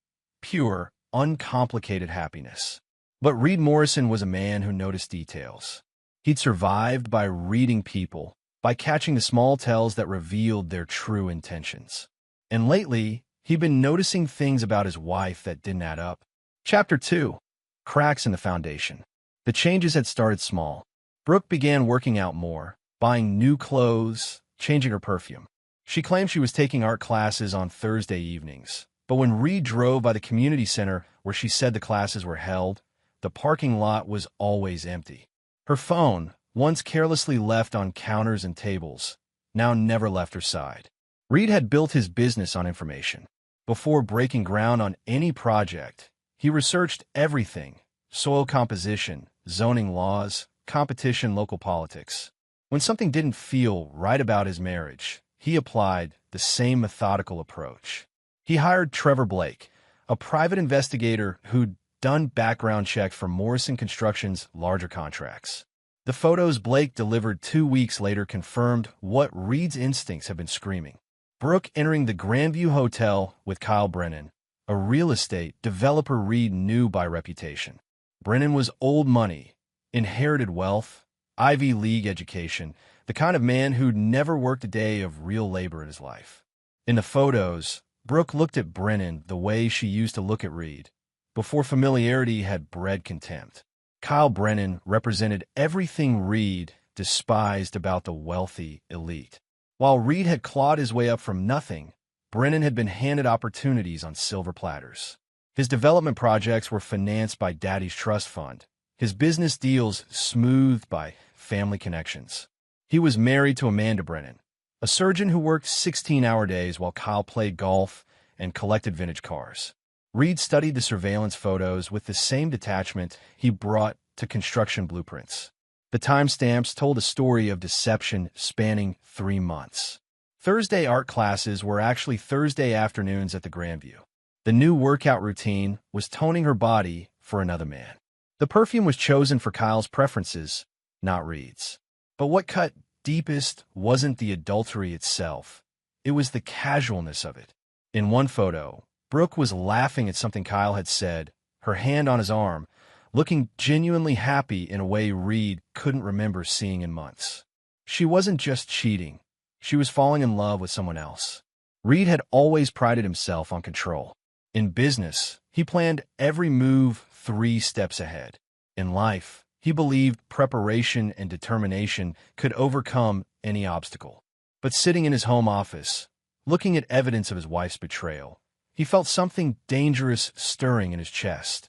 pure, uncomplicated happiness. But Reed Morrison was a man who noticed details. He'd survived by reading people, by catching the small tells that revealed their true intentions. And lately, he'd been noticing things about his wife that didn't add up. Chapter 2. Cracks in the Foundation. The changes had started small. Brooke began working out more, buying new clothes, changing her perfume. She claimed she was taking art classes on Thursday evenings, but when Reed drove by the community center where she said the classes were held, the parking lot was always empty. Her phone, once carelessly left on counters and tables, now never left her side. Reed had built his business on information. Before breaking ground on any project, he researched everything: soil composition, zoning laws, competition, local politics. When something didn't feel right about his marriage, he applied the same methodical approach. He hired Trevor Blake, a private investigator who'd done background checks for Morrison Construction's larger contracts. The photos Blake delivered 2 weeks later confirmed what Reed's instincts had been screaming. Brooke entering the Grandview Hotel with Kyle Brennan, a real estate developer Reed knew by reputation. Brennan was old money, inherited wealth, Ivy League education, the kind of man who'd never worked a day of real labor in his life. In the photos, Brooke looked at Brennan the way she used to look at Reed, before familiarity had bred contempt. Kyle Brennan represented everything Reed despised about the wealthy elite. While Reed had clawed his way up from nothing, Brennan had been handed opportunities on silver platters. His development projects were financed by Daddy's trust fund, his business deals smoothed by family connections. He was married to Amanda Brennan, a surgeon who worked 16-hour days while Kyle played golf and collected vintage cars. Reed studied the surveillance photos with the same detachment he brought to construction blueprints. The timestamps told a story of deception spanning 3 months. Thursday art classes were actually Thursday afternoons at the Grandview. The new workout routine was toning her body for another man. The perfume was chosen for Kyle's preferences, not Reed's. But what cut deepest wasn't the adultery itself. It was the casualness of it. In one photo, Brooke was laughing at something Kyle had said, her hand on his arm, looking genuinely happy in a way Reed couldn't remember seeing in months. She wasn't just cheating. She was falling in love with someone else. Reed had always prided himself on control. In business, he planned every move 3 steps ahead. In life, he believed preparation and determination could overcome any obstacle. But sitting in his home office, looking at evidence of his wife's betrayal, he felt something dangerous stirring in his chest.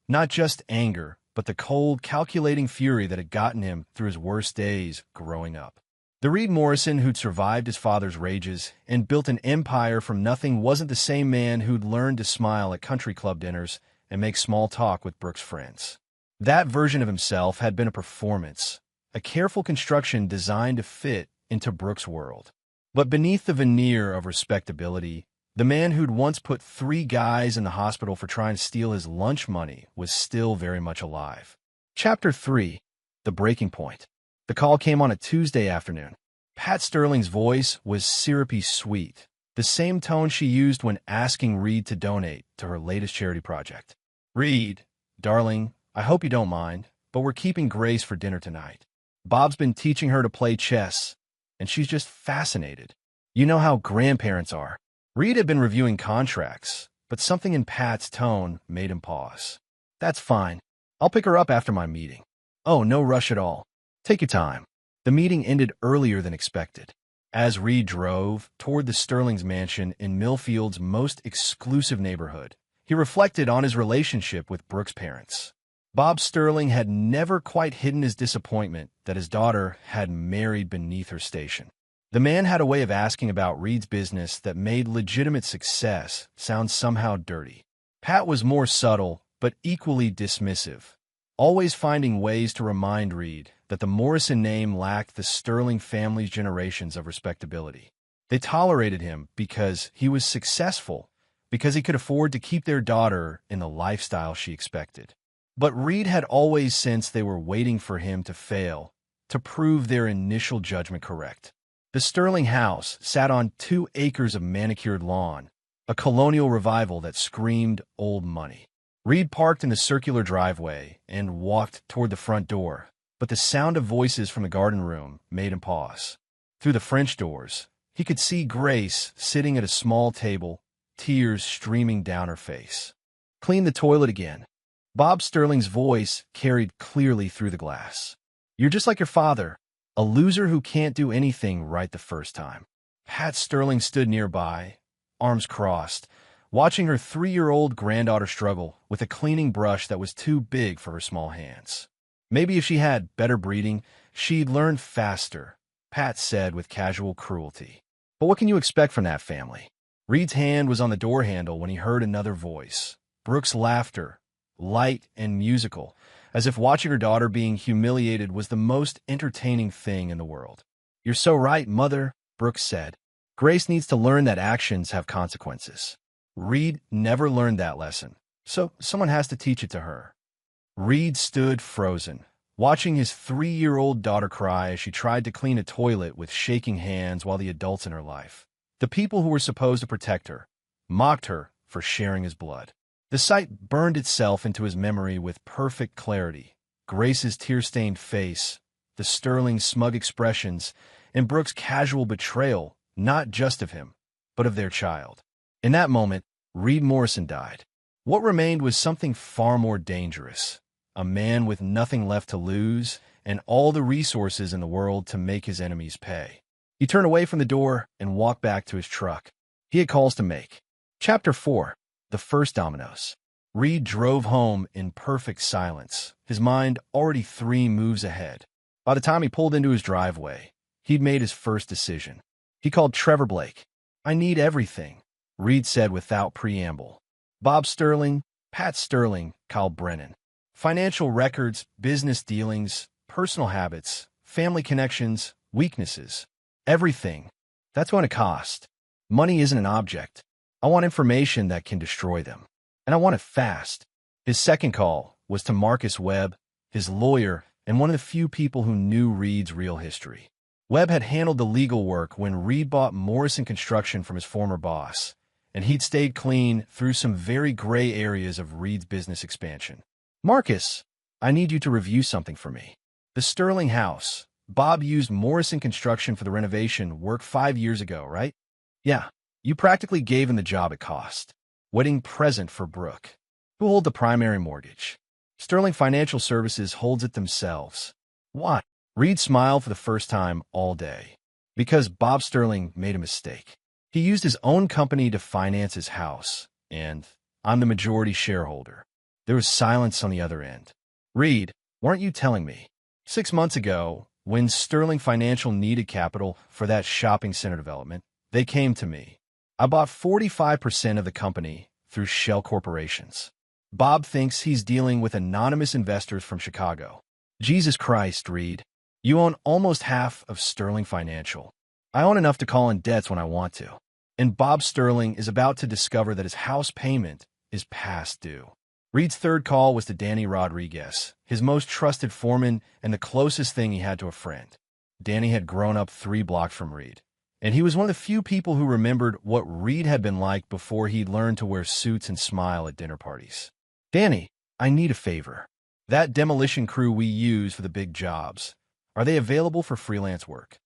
Not just anger, but the cold, calculating fury that had gotten him through his worst days growing up. The Reed Morrison who'd survived his father's rages and built an empire from nothing wasn't the same man who'd learned to smile at country club dinners and make small talk with Brooke's friends. That version of himself had been a performance, a careful construction designed to fit into Brooke's world. But beneath the veneer of respectability, the man who'd once put 3 guys in the hospital for trying to steal his lunch money was still very much alive. Chapter 3. The Breaking Point. The call came on a Tuesday afternoon. Pat Sterling's voice was syrupy sweet, the same tone she used when asking Reed to donate to her latest charity project. "Reed, darling, I hope you don't mind, but we're keeping Grace for dinner tonight. Bob's been teaching her to play chess, and she's just fascinated. You know how grandparents are." Reed had been reviewing contracts, but something in Pat's tone made him pause. "That's fine. I'll pick her up after my meeting." "Oh, no rush at all. Take your time." The meeting ended earlier than expected. As Reed drove toward the Sterling's mansion in Millfield's most exclusive neighborhood, he reflected on his relationship with Brooke's parents. Bob Sterling had never quite hidden his disappointment that his daughter had married beneath her station. The man had a way of asking about Reed's business that made legitimate success sound somehow dirty. Pat was more subtle, but equally dismissive, always finding ways to remind Reed that the Morrison name lacked the Sterling family's generations of respectability. They tolerated him because he was successful, because he could afford to keep their daughter in the lifestyle she expected. But Reed had always sensed they were waiting for him to fail, to prove their initial judgment correct. The Sterling house sat on 2 acres of manicured lawn, a colonial revival that screamed old money. Reed parked in the circular driveway and walked toward the front door, but the sound of voices from the garden room made him pause. Through the French doors, he could see Grace sitting at a small table, tears streaming down her face. "Clean the toilet again." Bob Sterling's voice carried clearly through the glass. "You're just like your father, a loser who can't do anything right the first time." Pat Sterling stood nearby, arms crossed, watching her 3-year-old granddaughter struggle with a cleaning brush that was too big for her small hands. "Maybe if she had better breeding, she'd learn faster," Pat said with casual cruelty. "But what can you expect from that family?" Reed's hand was on the door handle when he heard another voice, Brooke's laughter, light and musical, as if watching her daughter being humiliated was the most entertaining thing in the world. "You're so right, Mother," Brooke said. "Grace needs to learn that actions have consequences." Reed never learned that lesson, so someone has to teach it to her. Reed stood frozen, watching his 3-year-old daughter cry as she tried to clean a toilet with shaking hands while the adults in her life, the people who were supposed to protect her, mocked her for sharing his blood. The sight burned itself into his memory with perfect clarity. Grace's tear-stained face, the Sterling's smug expressions, and Brooke's casual betrayal, not just of him, but of their child. In that moment, Reed Morrison died. What remained was something far more dangerous, a man with nothing left to lose and all the resources in the world to make his enemies pay. He turned away from the door and walked back to his truck. He had calls to make. Chapter 4. The First Dominoes. Reed drove home in perfect silence, his mind already 3 moves ahead. By the time he pulled into his driveway, he'd made his first decision. He called Trevor Blake. I need everything, Reed said without preamble. Bob Sterling, Pat Sterling, Kyle Brennan. Financial records, business dealings, personal habits, family connections, weaknesses. Everything. That's going to cost. Money isn't an object. I want information that can destroy them. And I want it fast. His second call was to Marcus Webb, his lawyer, and one of the few people who knew Reed's real history. Webb had handled the legal work when Reed bought Morrison Construction from his former boss, and he'd stayed clean through some very gray areas of Reed's business expansion. Marcus, I need you to review something for me. The Sterling house. Bob used Morrison Construction for the renovation work 5 years ago, right? Yeah, you practically gave him the job at cost. Wedding present for Brooke. Who hold the primary mortgage? Sterling Financial Services holds it themselves. Why? Reed smiled for the first time all day. Because Bob Sterling made a mistake. He used his own company to finance his house, and I'm the majority shareholder. There was silence on the other end. Reed, weren't you telling me? 6 months ago, when Sterling Financial needed capital for that shopping center development, they came to me. I bought 45% of the company through shell corporations. Bob thinks he's dealing with anonymous investors from Chicago. Jesus Christ, Reed. You own almost half of Sterling Financial. I own enough to call in debts when I want to. And Bob Sterling is about to discover that his house payment is past due. Reed's third call was to Danny Rodriguez, his most trusted foreman and the closest thing he had to a friend. Danny had grown up 3 blocks from Reed, and he was one of the few people who remembered what Reed had been like before he learned to wear suits and smile at dinner parties. Danny, I need a favor. That demolition crew we use for the big jobs, are they available for freelance work?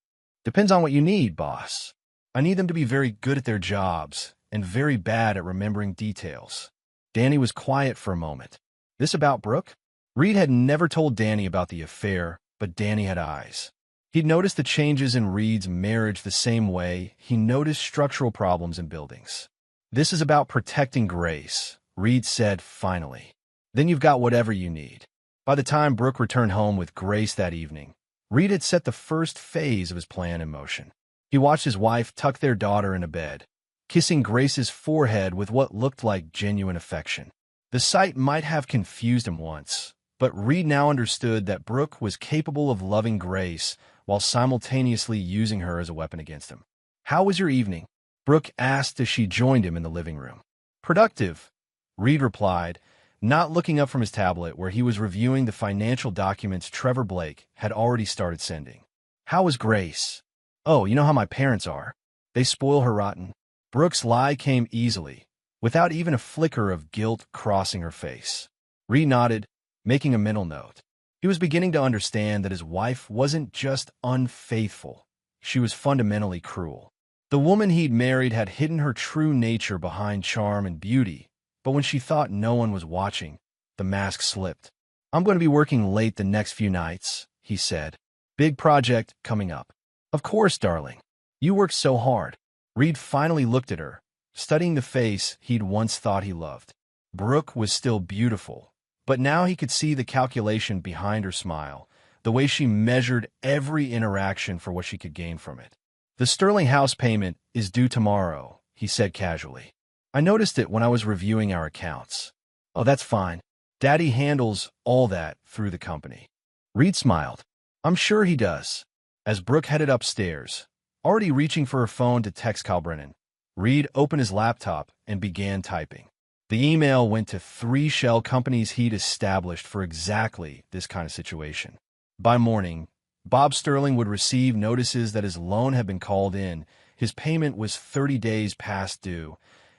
Depends on what you need, boss. I need them to be very good at their jobs and very bad at remembering details. Danny was quiet for a moment. This about Brooke? Reed had never told Danny about the affair, but Danny had eyes. He'd noticed the changes in Reed's marriage the same way he noticed structural problems in buildings. This is about protecting Grace, Reed said finally. Then you've got whatever you need. By the time Brooke returned home with Grace that evening, Reed had set the first phase of his plan in motion. He watched his wife tuck their daughter into bed, kissing Grace's forehead with what looked like genuine affection. The sight might have confused him once, but Reed now understood that Brooke was capable of loving Grace while simultaneously using her as a weapon against him. How was your evening? Brooke asked as she joined him in the living room. Productive, Reed replied, not looking up from his tablet where he was reviewing the financial documents Trevor Blake had already started sending. How was Grace? Oh, you know how my parents are. They spoil her rotten. Brooke's lie came easily, without even a flicker of guilt crossing her face. Reed nodded, making a mental note. He was beginning to understand that his wife wasn't just unfaithful, she was fundamentally cruel. The woman he'd married had hidden her true nature behind charm and beauty, but when she thought no one was watching, the mask slipped. I'm going to be working late the next few nights, he said. Big project coming up. Of course, darling. You work so hard. Reed finally looked at her, studying the face he'd once thought he loved. Brooke was still beautiful, but now he could see the calculation behind her smile, the way she measured every interaction for what she could gain from it. The Sterling house payment is due tomorrow, he said casually. I noticed it when I was reviewing our accounts. Oh, that's fine. Daddy handles all that through the company. Reed smiled. I'm sure he does. As Brooke headed upstairs, already reaching for her phone to text Kyle Brennan, Reed opened his laptop and began typing. The email went to 3 shell companies he'd established for exactly this kind of situation. By morning, Bob Sterling would receive notices that his loan had been called in, his payment was 30 days past due,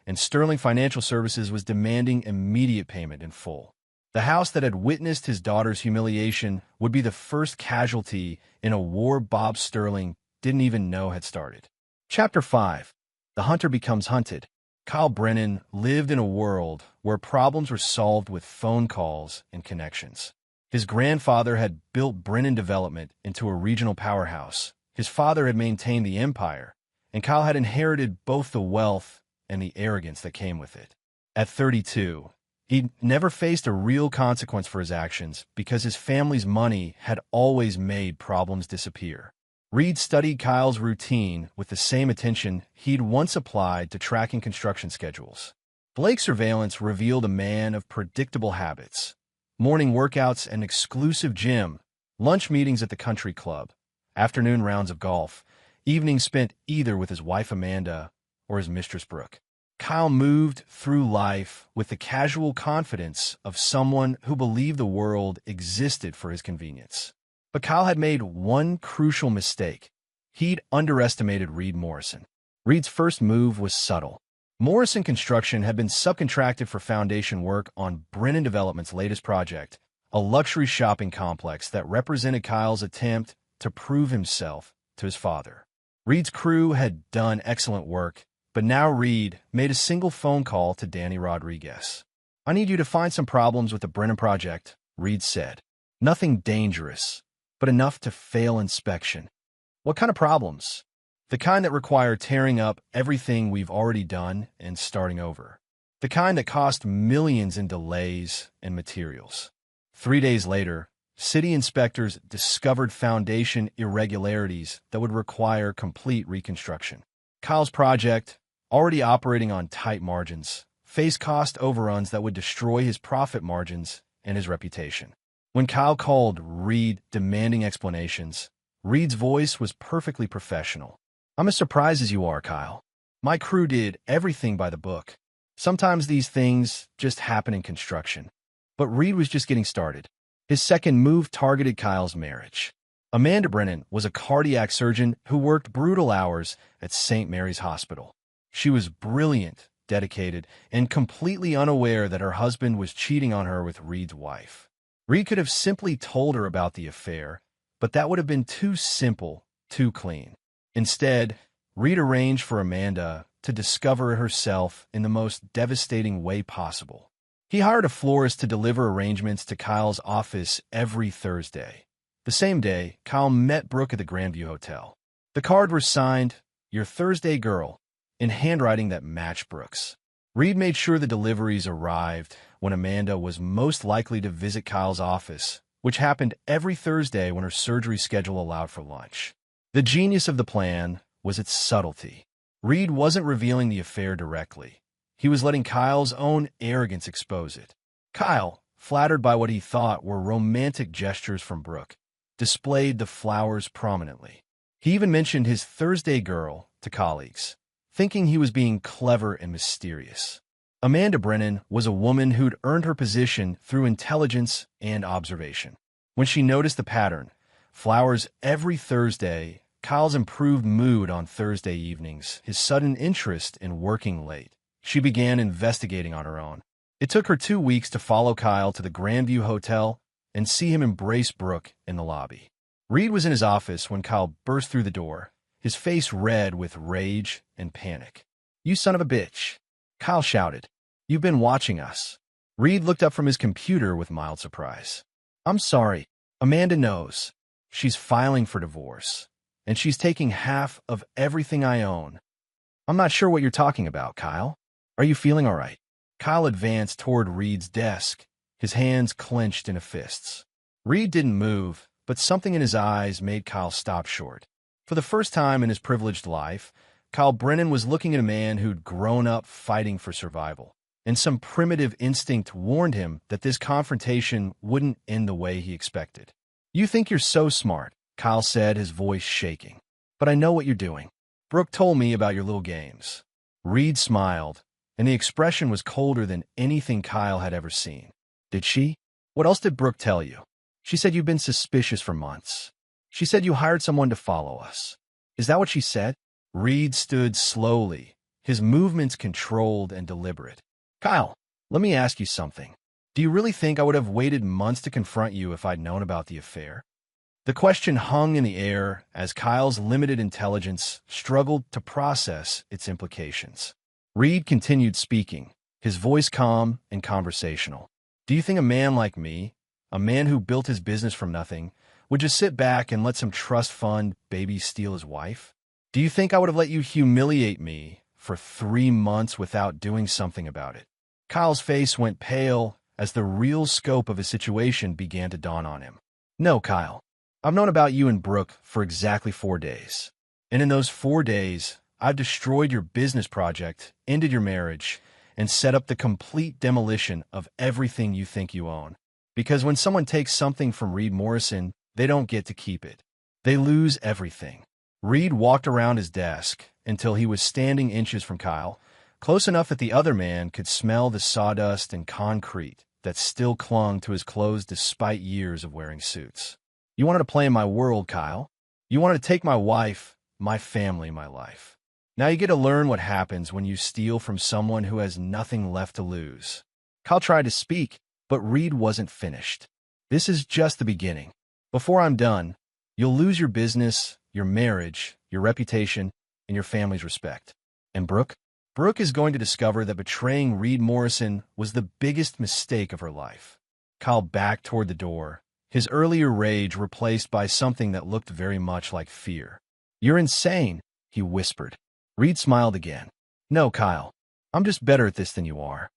and Sterling Financial Services was demanding immediate payment in full. The house that had witnessed his daughter's humiliation would be the first casualty in a war Bob Sterling didn't even know had started. Chapter 5. The Hunter Becomes Hunted. Kyle Brennan lived in a world where problems were solved with phone calls and connections. His grandfather had built Brennan Development into a regional powerhouse. His father had maintained the empire, and Kyle had inherited both the wealth and the arrogance that came with it. At 32, he'd never faced a real consequence for his actions because his family's money had always made problems disappear. Reed studied Kyle's routine with the same attention he'd once applied to tracking construction schedules. Blake's surveillance revealed a man of predictable habits: morning workouts at an exclusive gym, lunch meetings at the country club, afternoon rounds of golf, evenings spent either with his wife Amanda or his mistress Brooke. Kyle moved through life with the casual confidence of someone who believed the world existed for his convenience. But Kyle had made one crucial mistake. He'd underestimated Reed Morrison. Reed's first move was subtle. Morrison Construction had been subcontracted for foundation work on Brennan Development's latest project, a luxury shopping complex that represented Kyle's attempt to prove himself to his father. Reed's crew had done excellent work, but now Reed made a single phone call to Danny Rodriguez. "I need you to find some problems with the Brennan project," Reed said. "Nothing dangerous, but enough to fail inspection." "What kind of problems?" "The kind that require tearing up everything we've already done and starting over. The kind that cost millions in delays and materials." 3 days later, city inspectors discovered foundation irregularities that would require complete reconstruction. Kyle's project, already operating on tight margins, faced cost overruns that would destroy his profit margins and his reputation. When Kyle called Reed demanding explanations, Reed's voice was perfectly professional. "I'm as surprised as you are, Kyle. My crew did everything by the book. Sometimes these things just happen in construction." But Reed was just getting started. His second move targeted Kyle's marriage. Amanda Brennan was a cardiac surgeon who worked brutal hours at St. Mary's Hospital. She was brilliant, dedicated, and completely unaware that her husband was cheating on her with Reed's wife. Reed could have simply told her about the affair, but that would have been too simple, too clean. Instead, Reed arranged for Amanda to discover herself in the most devastating way possible. He hired a florist to deliver arrangements to Kyle's office every Thursday. The same day, Kyle met Brooke at the Grandview Hotel. The card was signed, "Your Thursday Girl," in handwriting that matched Brooke's. Reed made sure the deliveries arrived when Amanda was most likely to visit Kyle's office, which happened every Thursday when her surgery schedule allowed for lunch. The genius of the plan was its subtlety. Reed wasn't revealing the affair directly. He was letting Kyle's own arrogance expose it. Kyle, flattered by what he thought were romantic gestures from Brooke, displayed the flowers prominently. He even mentioned his Thursday Girl to colleagues, thinking he was being clever and mysterious. Amanda Brennan was a woman who'd earned her position through intelligence and observation. When she noticed the pattern, flowers every Thursday, Kyle's improved mood on Thursday evenings, his sudden interest in working late, she began investigating on her own. It took her 2 weeks to follow Kyle to the Grandview Hotel and see him embrace Brooke in the lobby. Reed was in his office when Kyle burst through the door, his face red with rage and panic. "You son of a bitch!" Kyle shouted. "You've been watching us." Reed looked up from his computer with mild surprise. "I'm sorry. Amanda knows. She's filing for divorce, and she's taking half of everything I own." "I'm not sure what you're talking about, Kyle. Are you feeling all right?" Kyle advanced toward Reed's desk, his hands clenched into fists. Reed didn't move, but something in his eyes made Kyle stop short. For the first time in his privileged life, Kyle Brennan was looking at a man who'd grown up fighting for survival, and some primitive instinct warned him that this confrontation wouldn't end the way he expected. "You think you're so smart," Kyle said, his voice shaking. "But I know what you're doing. Brooke told me about your little games." Reed smiled, and the expression was colder than anything Kyle had ever seen. "Did she? What else did Brooke tell you?" "She said you've been suspicious for months. She said you hired someone to follow us." "Is that what she said?" Reed stood slowly, his movements controlled and deliberate. "Kyle, let me ask you something. Do you really think I would have waited months to confront you if I'd known about the affair?" The question hung in the air as Kyle's limited intelligence struggled to process its implications. Reed continued speaking, his voice calm and conversational. "Do you think a man like me, a man who built his business from nothing, would just sit back and let some trust fund baby steal his wife? Do you think I would have let you humiliate me for 3 months without doing something about it?" Kyle's face went pale as the real scope of his situation began to dawn on him. "No, Kyle. I've known about you and Brooke for exactly 4 days. And in those 4 days, I've destroyed your business project, ended your marriage, and set up the complete demolition of everything you think you own. Because when someone takes something from Reed Morrison, they don't get to keep it. They lose everything. Reed walked around his desk until he was standing inches from Kyle, close enough that the other man could smell the sawdust and concrete that still clung to his clothes despite years of wearing suits. You wanted to play in my world, Kyle. You wanted to take my wife, my family, my life. Now you get to learn what happens when you steal from someone who has nothing left to lose. Kyle tried to speak, but Reed wasn't finished. This is just the beginning. Before I'm done, you'll lose your business, your marriage, your reputation, and your family's respect. And Brooke? Brooke is going to discover that betraying Reed Morrison was the biggest mistake of her life. Kyle backed toward the door, his earlier rage replaced by something that looked very much like fear. You're insane, he whispered. Reed smiled again. No, Kyle. I'm just better at this than you are.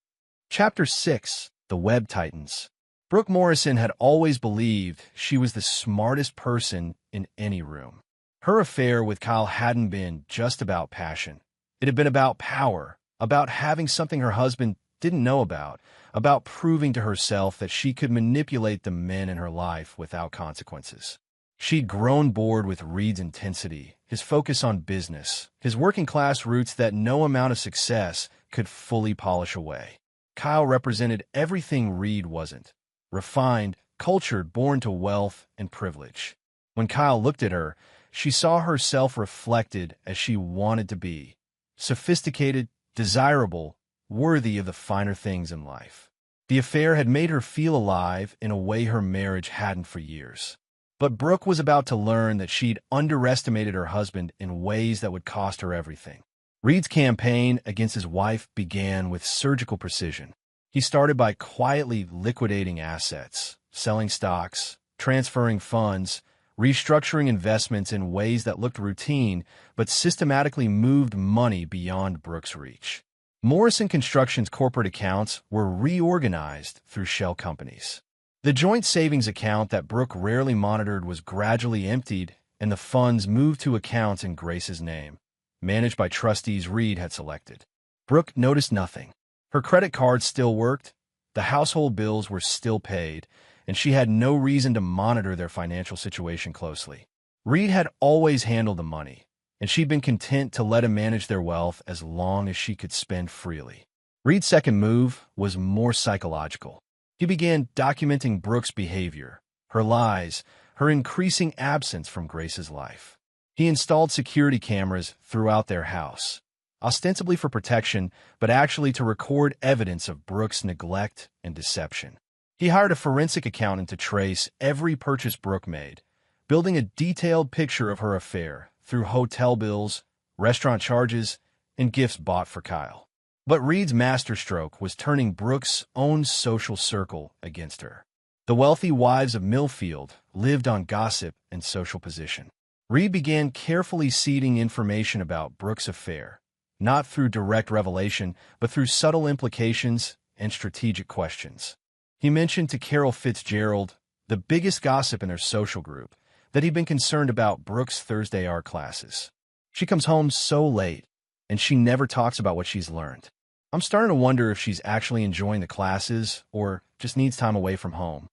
Chapter 6. The Web Titans. Brooke Morrison had always believed she was the smartest person in any room. Her affair with Kyle hadn't been just about passion. It had been about power, about having something her husband didn't know about proving to herself that she could manipulate the men in her life without consequences. She'd grown bored with Reed's intensity, his focus on business, his working-class roots that no amount of success could fully polish away. Kyle represented everything Reed wasn't: refined, cultured, born to wealth and privilege. When Kyle looked at her, she saw herself reflected as she wanted to be: sophisticated, desirable, worthy of the finer things in life. The affair had made her feel alive in a way her marriage hadn't for years. But Brooke was about to learn that she'd underestimated her husband in ways that would cost her everything. Reed's campaign against his wife began with surgical precision. He started by quietly liquidating assets, selling stocks, transferring funds, restructuring investments in ways that looked routine but systematically moved money beyond Brooke's reach. Morrison Construction's corporate accounts were reorganized through shell companies. The joint savings account that Brooke rarely monitored was gradually emptied, and the funds moved to accounts in Grace's name, managed by trustees Reed had selected. Brooke noticed nothing. Her credit cards still worked, the household bills were still paid, and she had no reason to monitor their financial situation closely. Reed had always handled the money, and she'd been content to let him manage their wealth as long as she could spend freely. Reed's second move was more psychological. He began documenting Brooke's behavior, her lies, her increasing absence from Grace's life. He installed security cameras throughout their house, ostensibly for protection, but actually to record evidence of Brooke's neglect and deception. He hired a forensic accountant to trace every purchase Brooke made, building a detailed picture of her affair through hotel bills, restaurant charges, and gifts bought for Kyle. But Reed's masterstroke was turning Brooke's own social circle against her. The wealthy wives of Millfield lived on gossip and social position. Reed began carefully seeding information about Brooke's affair, not through direct revelation, but through subtle implications and strategic questions. He mentioned to Carol Fitzgerald, the biggest gossip in their social group, that he'd been concerned about Brooke's Thursday art classes. She comes home so late, and she never talks about what she's learned. I'm starting to wonder if she's actually enjoying the classes or just needs time away from home.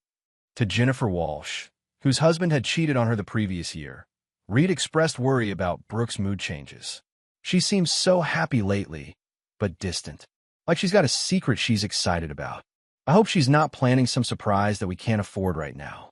To Jennifer Walsh, whose husband had cheated on her the previous year, Reed expressed worry about Brooke's mood changes. She seems so happy lately, but distant, like she's got a secret she's excited about. I hope she's not planning some surprise that we can't afford right now.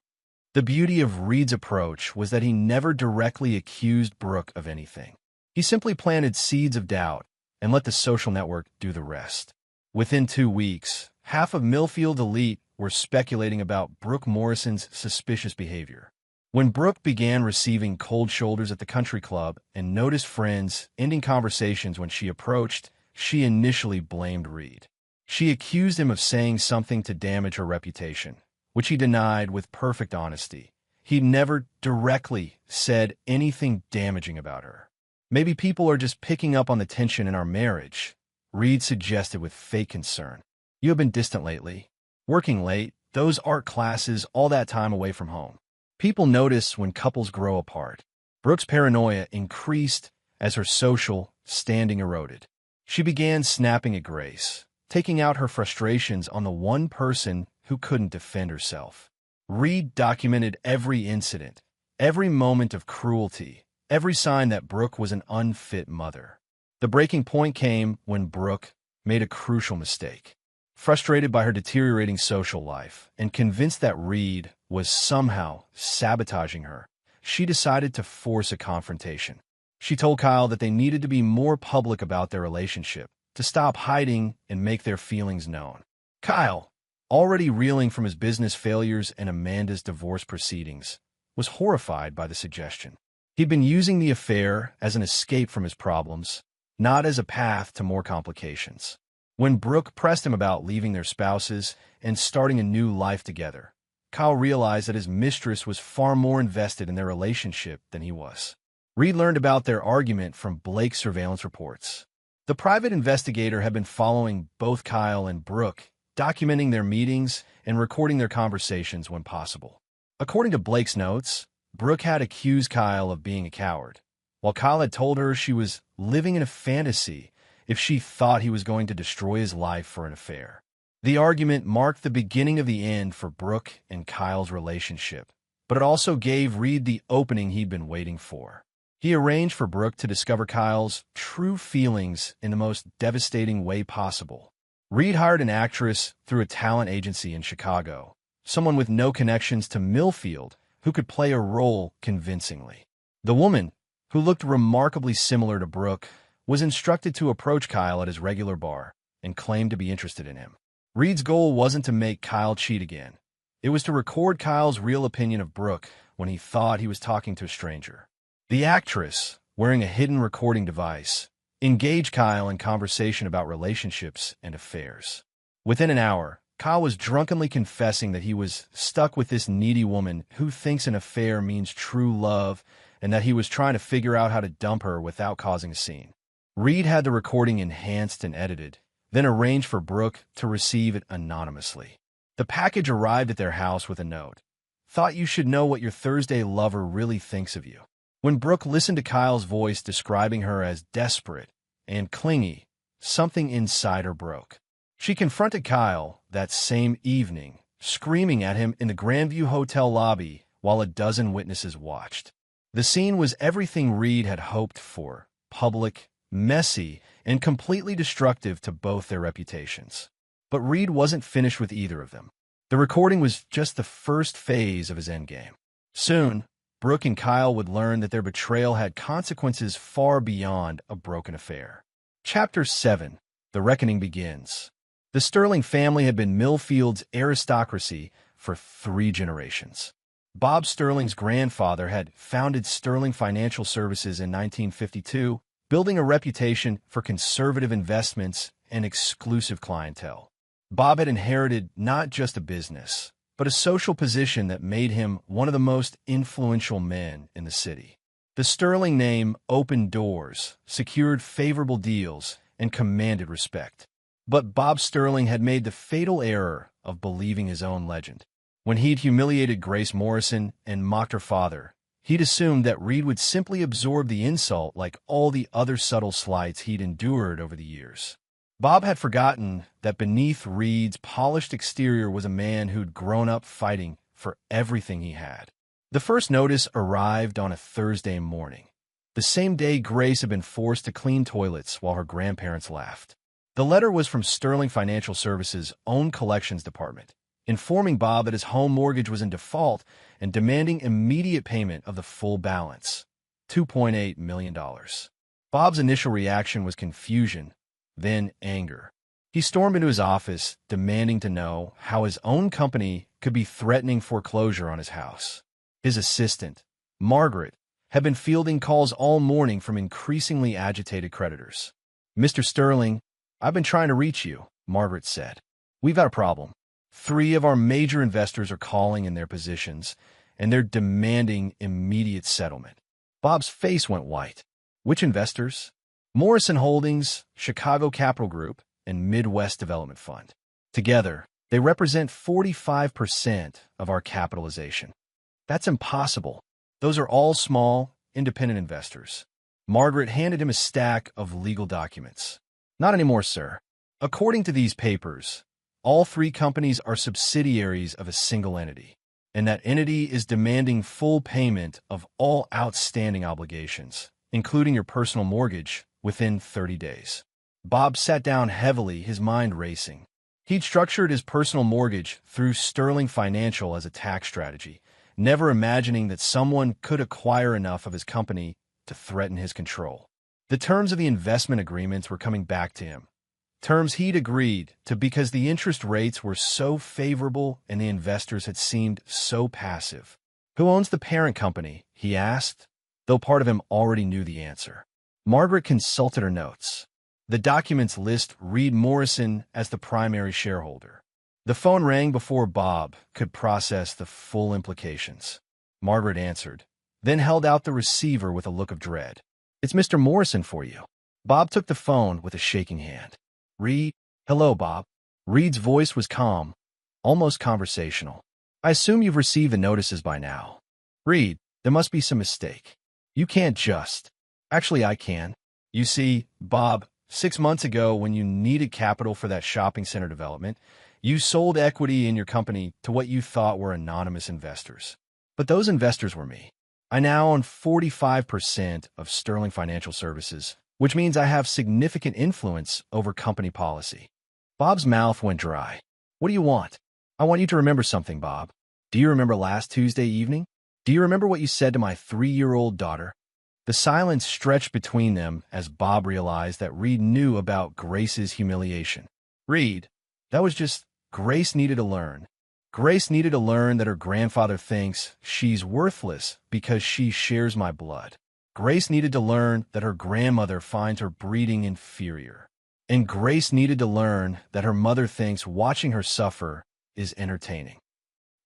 The beauty of Reed's approach was that he never directly accused Brooke of anything. He simply planted seeds of doubt and let the social network do the rest. Within 2 weeks, half of Millfield elite were speculating about Brooke Morrison's suspicious behavior. When Brooke began receiving cold shoulders at the country club and noticed friends ending conversations when she approached, she initially blamed Reed. She accused him of saying something to damage her reputation, which he denied with perfect honesty. He never directly said anything damaging about her. Maybe people are just picking up on the tension in our marriage, Reed suggested with fake concern. You have been distant lately, working late, those art classes, all that time away from home. People notice when couples grow apart. Brooke's paranoia increased as her social standing eroded. She began snapping at Grace, taking out her frustrations on the one person who couldn't defend herself. Reed documented every incident, every moment of cruelty, every sign that Brooke was an unfit mother. The breaking point came when Brooke made a crucial mistake. Frustrated by her deteriorating social life and convinced that Reed was somehow sabotaging her, she decided to force a confrontation. She told Kyle that they needed to be more public about their relationship, to stop hiding and make their feelings known. Kyle, already reeling from his business failures and Amanda's divorce proceedings, was horrified by the suggestion. He'd been using the affair as an escape from his problems, not as a path to more complications. When Brooke pressed him about leaving their spouses and starting a new life together, Kyle realized that his mistress was far more invested in their relationship than he was. Reed learned about their argument from Blake's surveillance reports. The private investigator had been following both Kyle and Brooke, documenting their meetings and recording their conversations when possible. According to Blake's notes, Brooke had accused Kyle of being a coward, while Kyle had told her she was living in a fantasy if she thought he was going to destroy his life for an affair. The argument marked the beginning of the end for Brooke and Kyle's relationship, but it also gave Reed the opening he'd been waiting for. He arranged for Brooke to discover Kyle's true feelings in the most devastating way possible. Reed hired an actress through a talent agency in Chicago, someone with no connections to Millfield who could play a role convincingly. The woman, who looked remarkably similar to Brooke, was instructed to approach Kyle at his regular bar and claimed to be interested in him. Reed's goal wasn't to make Kyle cheat again. It was to record Kyle's real opinion of Brooke when he thought he was talking to a stranger. The actress, wearing a hidden recording device, engaged Kyle in conversation about relationships and affairs. Within an hour, Kyle was drunkenly confessing that he was stuck with this needy woman who thinks an affair means true love and that he was trying to figure out how to dump her without causing a scene. Reed had the recording enhanced and edited, then arranged for Brooke to receive it anonymously. The package arrived at their house with a note. "Thought you should know what your Thursday lover really thinks of you." When Brooke listened to Kyle's voice describing her as desperate and clingy, something inside her broke. She confronted Kyle that same evening, screaming at him in the Grandview Hotel lobby while a dozen witnesses watched. The scene was everything Reed had hoped for: public, messy, and completely destructive to both their reputations. But Reed wasn't finished with either of them. The recording was just the first phase of his endgame. Soon, Brooke and Kyle would learn that their betrayal had consequences far beyond a broken affair. Chapter 7. The Reckoning Begins. The Sterling family had been Millfield's aristocracy for 3 generations. Bob Sterling's grandfather had founded Sterling Financial Services in 1952, building a reputation for conservative investments and exclusive clientele. Bob had inherited not just a business, but a social position that made him one of the most influential men in the city. The Sterling name opened doors, secured favorable deals, and commanded respect. But Bob Sterling had made the fatal error of believing his own legend. When he'd humiliated Grace Morrison and mocked her father, he'd assumed that Reed would simply absorb the insult like all the other subtle slights he'd endured over the years. Bob had forgotten that beneath Reed's polished exterior was a man who'd grown up fighting for everything he had. The first notice arrived on a Thursday morning, the same day Grace had been forced to clean toilets while her grandparents laughed. The letter was from Sterling Financial Services' own collections department, informing Bob that his home mortgage was in default and demanding immediate payment of the full balance, $2.8 million. Bob's initial reaction was confusion, then anger. He stormed into his office, demanding to know how his own company could be threatening foreclosure on his house. His assistant, Margaret, had been fielding calls all morning from increasingly agitated creditors. "Mr. Sterling, I've been trying to reach you," Margaret said. "We've got a problem. 3 of our major investors are calling in their positions, and they're demanding immediate settlement." Bob's face went white. "Which investors?" "Morrison Holdings, Chicago Capital Group, and Midwest Development Fund. Together, they represent 45% of our capitalization." That's impossible. Those are all small, independent investors. Margaret handed him a stack of legal documents. Not anymore, sir. According to these papers, all three companies are subsidiaries of a single entity, and that entity is demanding full payment of all outstanding obligations, including your personal mortgage, within 30 days. Bob sat down heavily, his mind racing. He'd structured his personal mortgage through Sterling Financial as a tax strategy, never imagining that someone could acquire enough of his company to threaten his control. The terms of the investment agreements were coming back to him. Terms he'd agreed to because the interest rates were so favorable and the investors had seemed so passive. Who owns the parent company? He asked, though part of him already knew the answer. Margaret consulted her notes. The documents list Reed Morrison as the primary shareholder. The phone rang before Bob could process the full implications. Margaret answered, then held out the receiver with a look of dread. It's Mr. Morrison for you. Bob took the phone with a shaking hand. Reed? Hello, Bob. Reed's voice was calm, almost conversational. I assume you've received the notices by now. Reed, there must be some mistake. You can't just. Actually, I can. You see, Bob, 6 months ago when you needed capital for that shopping center development, you sold equity in your company to what you thought were anonymous investors. But those investors were me. I now own 45% of Sterling Financial Services, which means I have significant influence over company policy. Bob's mouth went dry. What do you want? I want you to remember something, Bob. Do you remember last Tuesday evening? Do you remember what you said to my 3-year-old daughter? The silence stretched between them as Bob realized that Reed knew about Grace's humiliation. Reed, that was just Grace needed to learn. Grace needed to learn that her grandfather thinks she's worthless because she shares my blood. Grace needed to learn that her grandmother finds her breeding inferior. And Grace needed to learn that her mother thinks watching her suffer is entertaining.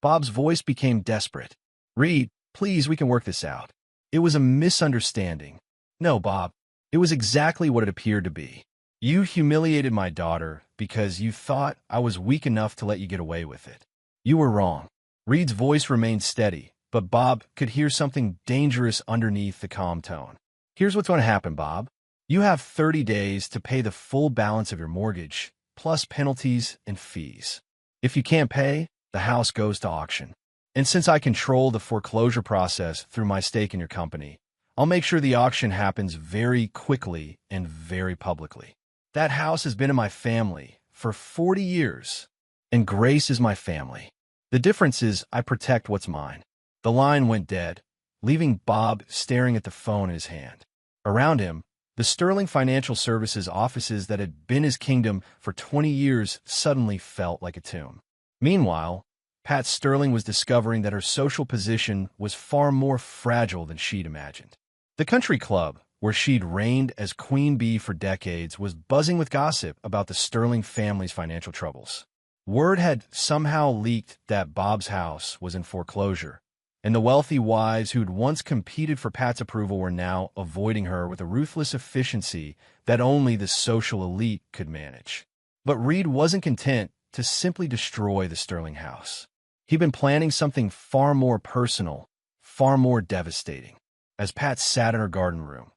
Bob's voice became desperate. Reed, please, we can work this out. It was a misunderstanding. No, Bob, it was exactly what it appeared to be. You humiliated my daughter because you thought I was weak enough to let you get away with it. You were wrong. Reed's voice remained steady, but Bob could hear something dangerous underneath the calm tone. Here's what's going to happen, Bob. You have 30 days to pay the full balance of your mortgage, plus penalties and fees. If you can't pay, the house goes to auction. And since I control the foreclosure process through my stake in your company, I'll make sure the auction happens very quickly and very publicly. That house has been in my family for 40 years, and Grace is my family. The difference is I protect what's mine. The line went dead, leaving Bob staring at the phone in his hand. Around him, the Sterling Financial Services offices that had been his kingdom for 20 years suddenly felt like a tomb. Meanwhile, Pat Sterling was discovering that her social position was far more fragile than she'd imagined. The country club, where she'd reigned as queen bee for decades, was buzzing with gossip about the Sterling family's financial troubles. Word had somehow leaked that Bob's house was in foreclosure, and the wealthy wives who'd once competed for Pat's approval were now avoiding her with a ruthless efficiency that only the social elite could manage. But Reed wasn't content to simply destroy the Sterling house. He'd been planning something far more personal, far more devastating. As Pat sat in her garden room,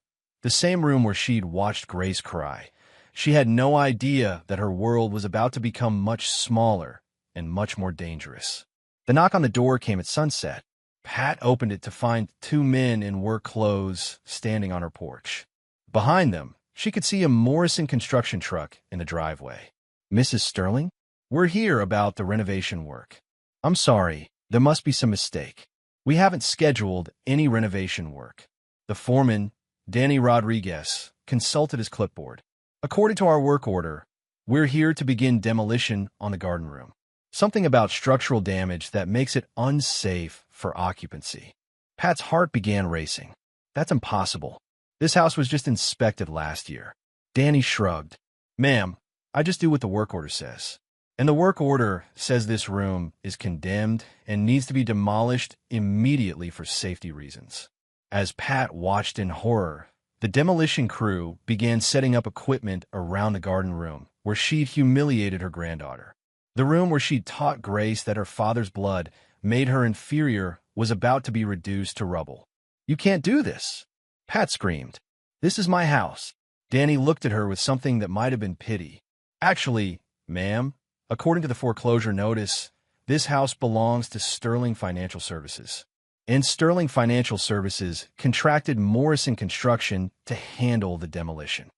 the same room where she'd watched Grace cry, she had no idea that her world was about to become much smaller and much more dangerous. The knock on the door came at sunset. Pat opened it to find 2 men in work clothes standing on her porch. Behind them, she could see a Morrison construction truck in the driveway. Mrs. Sterling? We're here about the renovation work. I'm sorry, there must be some mistake. We haven't scheduled any renovation work. The foreman, Danny Rodriguez, consulted his clipboard. According to our work order, we're here to begin demolition on the garden room. Something about structural damage that makes it unsafe for occupancy. Pat's heart began racing. That's impossible. This house was just inspected last year. Danny shrugged. Ma'am, I just do what the work order says. And the work order says this room is condemned and needs to be demolished immediately for safety reasons. As Pat watched in horror, the demolition crew began setting up equipment around the garden room where she'd humiliated her granddaughter. The room where she'd taught Grace that her father's blood made her inferior was about to be reduced to rubble. "You can't do this!" Pat screamed. "This is my house." Danny looked at her with something that might have been pity. "Actually, ma'am, according to the foreclosure notice, this house belongs to Sterling Financial Services. And Sterling Financial Services contracted Morrison Construction to handle the demolition."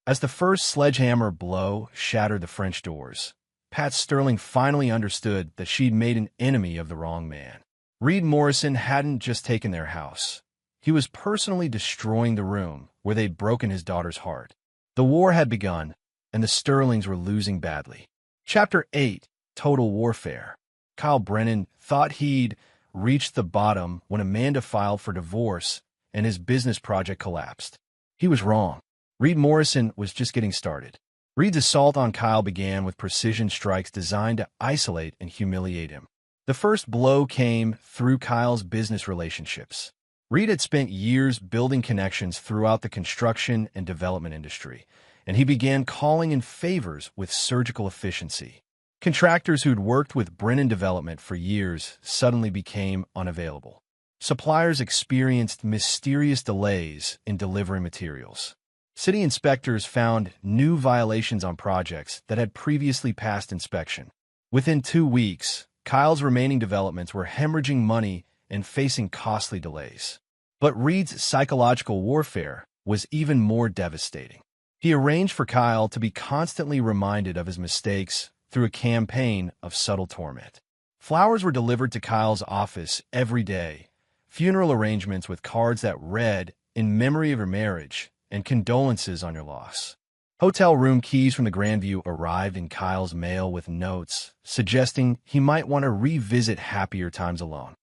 As the first sledgehammer blow shattered the French doors, Pat Sterling finally understood that she'd made an enemy of the wrong man. Reed Morrison hadn't just taken their house. He was personally destroying the room where they'd broken his daughter's heart. The war had begun, and the Sterlings were losing badly. Chapter 8, Total Warfare. Kyle Brennan thought he'd reached the bottom when Amanda filed for divorce and his business project collapsed. He was wrong. Reed Morrison was just getting started. Reed's assault on Kyle began with precision strikes designed to isolate and humiliate him. The first blow came through Kyle's business relationships. Reed had spent years building connections throughout the construction and development industry, and he began calling in favors with surgical efficiency. Contractors who'd worked with Brennan Development for years suddenly became unavailable. Suppliers experienced mysterious delays in delivering materials. City inspectors found new violations on projects that had previously passed inspection. Within 2 weeks, Kyle's remaining developments were hemorrhaging money and facing costly delays. But Reed's psychological warfare was even more devastating. He arranged for Kyle to be constantly reminded of his mistakes through a campaign of subtle torment. Flowers were delivered to Kyle's office every day, funeral arrangements with cards that read, "In memory of your marriage," and "Condolences on your loss." Hotel room keys from the Grandview arrived in Kyle's mail with notes suggesting he might want to revisit happier times alone.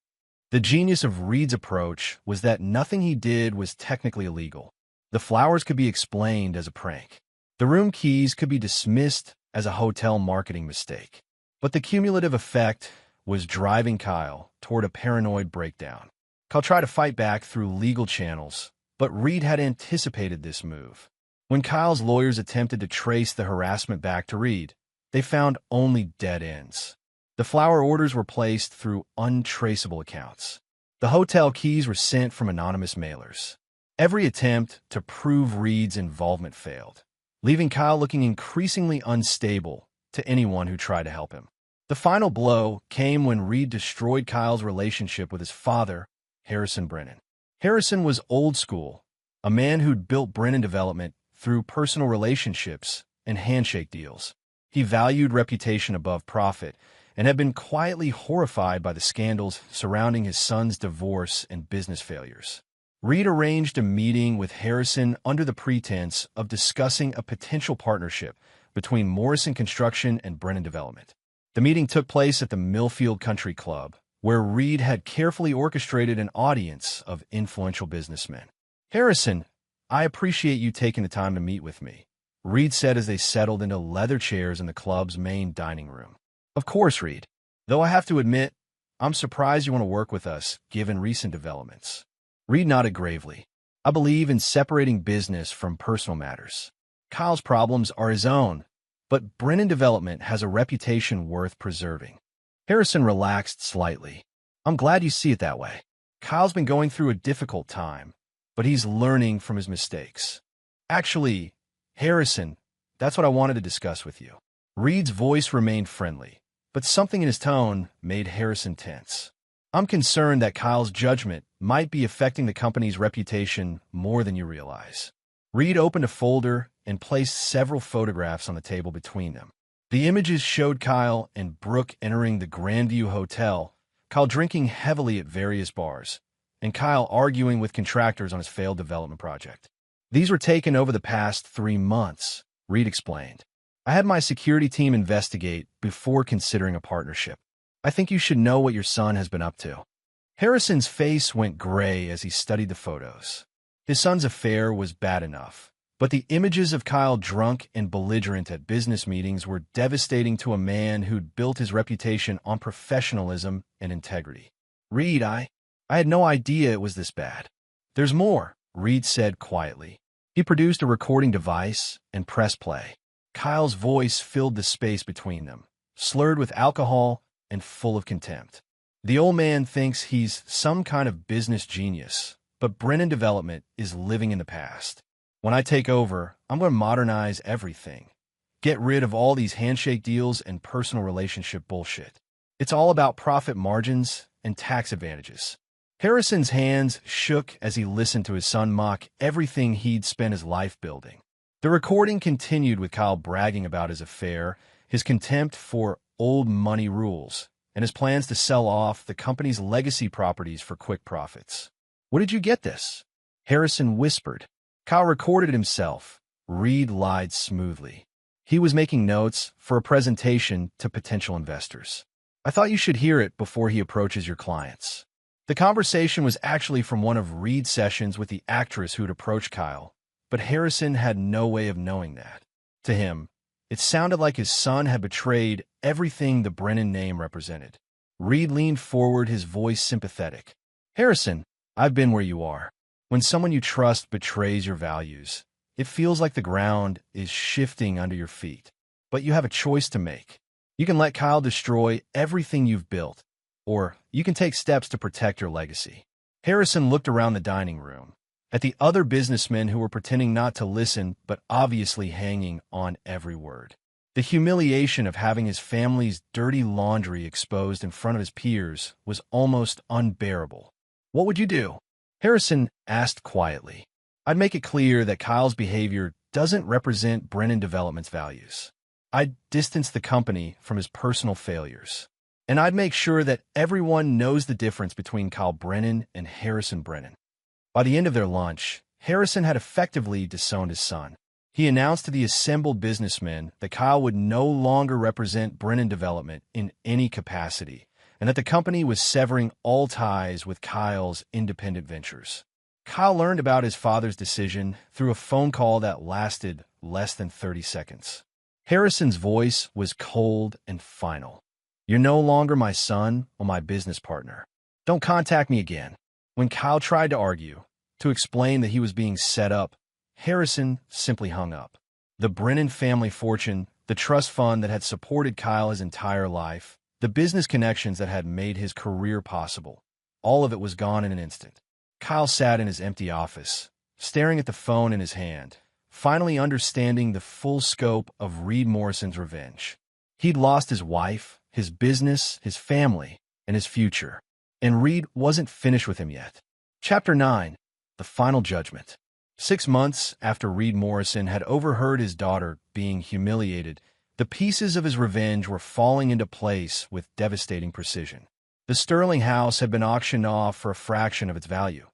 The genius of Reed's approach was that nothing he did was technically illegal. The flowers could be explained as a prank. The room keys could be dismissed as a hotel marketing mistake. But the cumulative effect was driving Kyle toward a paranoid breakdown. Kyle tried to fight back through legal channels, but Reed had anticipated this move. When Kyle's lawyers attempted to trace the harassment back to Reed, they found only dead ends. The flower orders were placed through untraceable accounts. The hotel keys were sent from anonymous mailers. Every attempt to prove Reed's involvement failed, leaving Kyle looking increasingly unstable to anyone who tried to help him. The final blow came when Reed destroyed Kyle's relationship with his father, Harrison Brennan. Harrison was old school, a man who'd built Brennan Development through personal relationships and handshake deals. He valued reputation above profit and had been quietly horrified by the scandals surrounding his son's divorce and business failures. Reed arranged a meeting with Harrison under the pretense of discussing a potential partnership between Morrison Construction and Brennan Development. The meeting took place at the Millfield Country Club, where Reed had carefully orchestrated an audience of influential businessmen. "Harrison, I appreciate you taking the time to meet with me," Reed said as they settled into leather chairs in the club's main dining room. "Of course, Reed. Though I have to admit, I'm surprised you want to work with us, given recent developments." Reed nodded gravely. "I believe in separating business from personal matters. Kyle's problems are his own, but Brennan Development has a reputation worth preserving." Harrison relaxed slightly. "I'm glad you see it that way. Kyle's been going through a difficult time, but he's learning from his mistakes. Actually, Harrison, that's what I wanted to discuss with you." Reed's voice remained friendly, but something in his tone made Harrison tense. "I'm concerned that Kyle's judgment might be affecting the company's reputation more than you realize." Reed opened a folder and placed several photographs on the table between them. The images showed Kyle and Brooke entering the Grandview Hotel, Kyle drinking heavily at various bars, and Kyle arguing with contractors on his failed development project. "These were taken over the past 3 months, Reed explained. "I had my security team investigate before considering a partnership. I think you should know what your son has been up to." Harrison's face went gray as he studied the photos. His son's affair was bad enough, but the images of Kyle drunk and belligerent at business meetings were devastating to a man who'd built his reputation on professionalism and integrity. "Reed, I had no idea it was this bad." "There's more," Reed said quietly. He produced a recording device and pressed play. Kyle's voice filled the space between them, slurred with alcohol and full of contempt. The old man thinks he's some kind of business genius, but Brennan Development is living in the past. When I take over, I'm going to modernize everything. Get rid of all these handshake deals and personal relationship bullshit. It's all about profit margins and tax advantages. Harrison's hands shook as he listened to his son mock everything he'd spent his life building. The recording continued with Kyle bragging about his affair, his contempt for old money rules, and his plans to sell off the company's legacy properties for quick profits. "Where did you get this?" Harrison whispered. Kyle recorded himself. Reed lied smoothly. He was making notes for a presentation to potential investors. "I thought you should hear it before he approaches your clients." The conversation was actually from one of Reed's sessions with the actress who'd approached Kyle, but Harrison had no way of knowing that. To him, it sounded like his son had betrayed everything the Brennan name represented. Reed leaned forward, his voice sympathetic. "Harrison, I've been where you are. When someone you trust betrays your values, it feels like the ground is shifting under your feet. But you have a choice to make. You can let Kyle destroy everything you've built, or you can take steps to protect your legacy." Harrison looked around the dining room, at the other businessmen who were pretending not to listen but obviously hanging on every word. The humiliation of having his family's dirty laundry exposed in front of his peers was almost unbearable. "What would you do?" Harrison asked quietly. "I'd make it clear that Kyle's behavior doesn't represent Brennan Development's values. I'd distance the company from his personal failures. And I'd make sure that everyone knows the difference between Kyle Brennan and Harrison Brennan." By the end of their lunch, Harrison had effectively disowned his son. He announced to the assembled businessmen that Kyle would no longer represent Brennan Development in any capacity, and that the company was severing all ties with Kyle's independent ventures. Kyle learned about his father's decision through a phone call that lasted less than 30 seconds. Harrison's voice was cold and final. "You're no longer my son or my business partner. Don't contact me again." When Kyle tried to argue, to explain that he was being set up, Harrison simply hung up. The Brennan family fortune, the trust fund that had supported Kyle his entire life, the business connections that had made his career possible, all of it was gone in an instant. Kyle sat in his empty office, staring at the phone in his hand, finally understanding the full scope of Reed Morrison's revenge. He'd lost his wife, his business, his family, and his future. And Reed wasn't finished with him yet. Chapter 9. The Final Judgment. 6 months after Reed Morrison had overheard his daughter being humiliated, the pieces of his revenge were falling into place with devastating precision. The Sterling house had been auctioned off for a fraction of its value,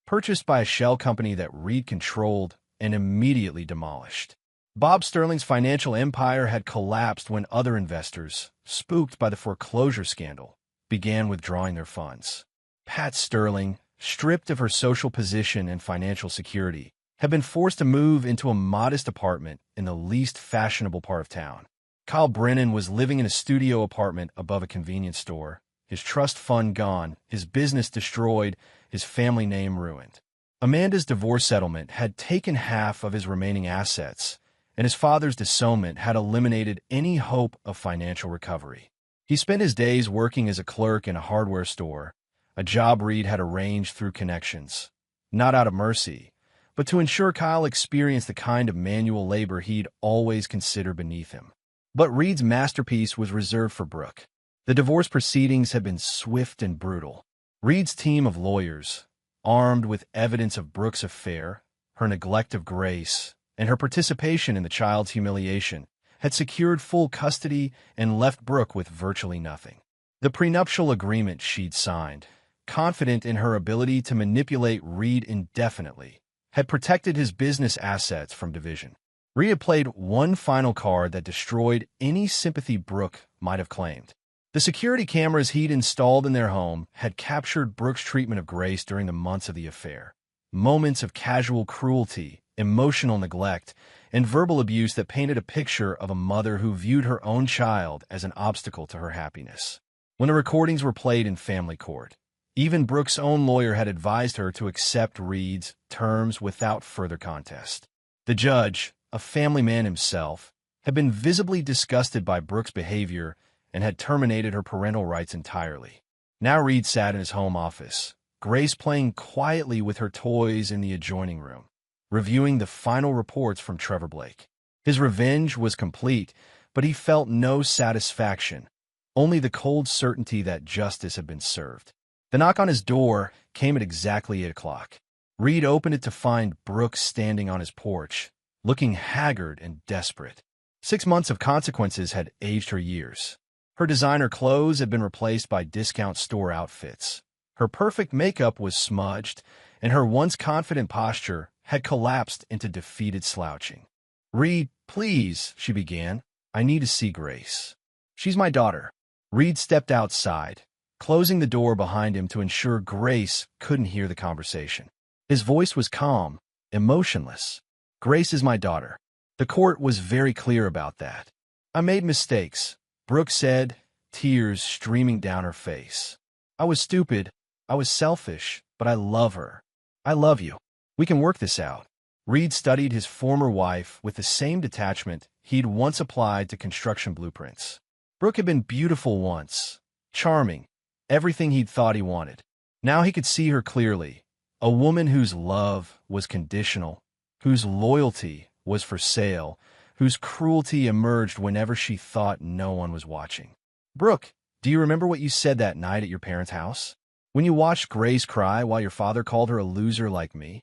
purchased by a shell company that Reed controlled and immediately demolished. Bob Sterling's financial empire had collapsed when other investors, spooked by the foreclosure scandal, began withdrawing their funds. Pat Sterling, stripped of her social position and financial security, had been forced to move into a modest apartment in the least fashionable part of town. Kyle Brennan was living in a studio apartment above a convenience store, his trust fund gone, his business destroyed, his family name ruined. Amanda's divorce settlement had taken half of his remaining assets, and his father's disownment had eliminated any hope of financial recovery. He spent his days working as a clerk in a hardware store, a job Reed had arranged through connections, not out of mercy, but to ensure Kyle experienced the kind of manual labor he'd always considered beneath him. But Reed's masterpiece was reserved for Brooke. The divorce proceedings had been swift and brutal. Reed's team of lawyers, armed with evidence of Brooke's affair, her neglect of Grace, and her participation in the child's humiliation, had secured full custody and left Brooke with virtually nothing. The prenuptial agreement she'd signed, confident in her ability to manipulate Reed indefinitely, had protected his business assets from division. Reed had played one final card that destroyed any sympathy Brooke might have claimed. The security cameras he'd installed in their home had captured Brooke's treatment of Grace during the months of the affair. Moments of casual cruelty, emotional neglect, and verbal abuse that painted a picture of a mother who viewed her own child as an obstacle to her happiness. When the recordings were played in family court, even Brooke's own lawyer had advised her to accept Reed's terms without further contest. The judge, a family man himself, had been visibly disgusted by Brooke's behavior and had terminated her parental rights entirely. Now Reed sat in his home office, Grace playing quietly with her toys in the adjoining room, reviewing the final reports from Trevor Blake. His revenge was complete, but he felt no satisfaction, only the cold certainty that justice had been served. The knock on his door came at exactly 8 o'clock. Reed opened it to find Brooke standing on his porch, looking haggard and desperate. 6 months of consequences had aged her years. Her designer clothes had been replaced by discount store outfits. Her perfect makeup was smudged, and her once confident posture had collapsed into defeated slouching. "Reed, please," she began. "I need to see Grace." "She's my daughter." Reed stepped outside, closing the door behind him to ensure Grace couldn't hear the conversation. His voice was calm, emotionless. "Grace is my daughter." The court was very clear about that. "I made mistakes," Brooke said, tears streaming down her face. "I was stupid. I was selfish, but I love her. I love you. We can work this out." Reed studied his former wife with the same detachment he'd once applied to construction blueprints. Brooke had been beautiful once, charming, everything he'd thought he wanted. Now he could see her clearly, a woman whose love was conditional, whose loyalty was for sale, whose cruelty emerged whenever she thought no one was watching. "Brooke, do you remember what you said that night at your parents' house? When you watched Grace cry while your father called her a loser like me?"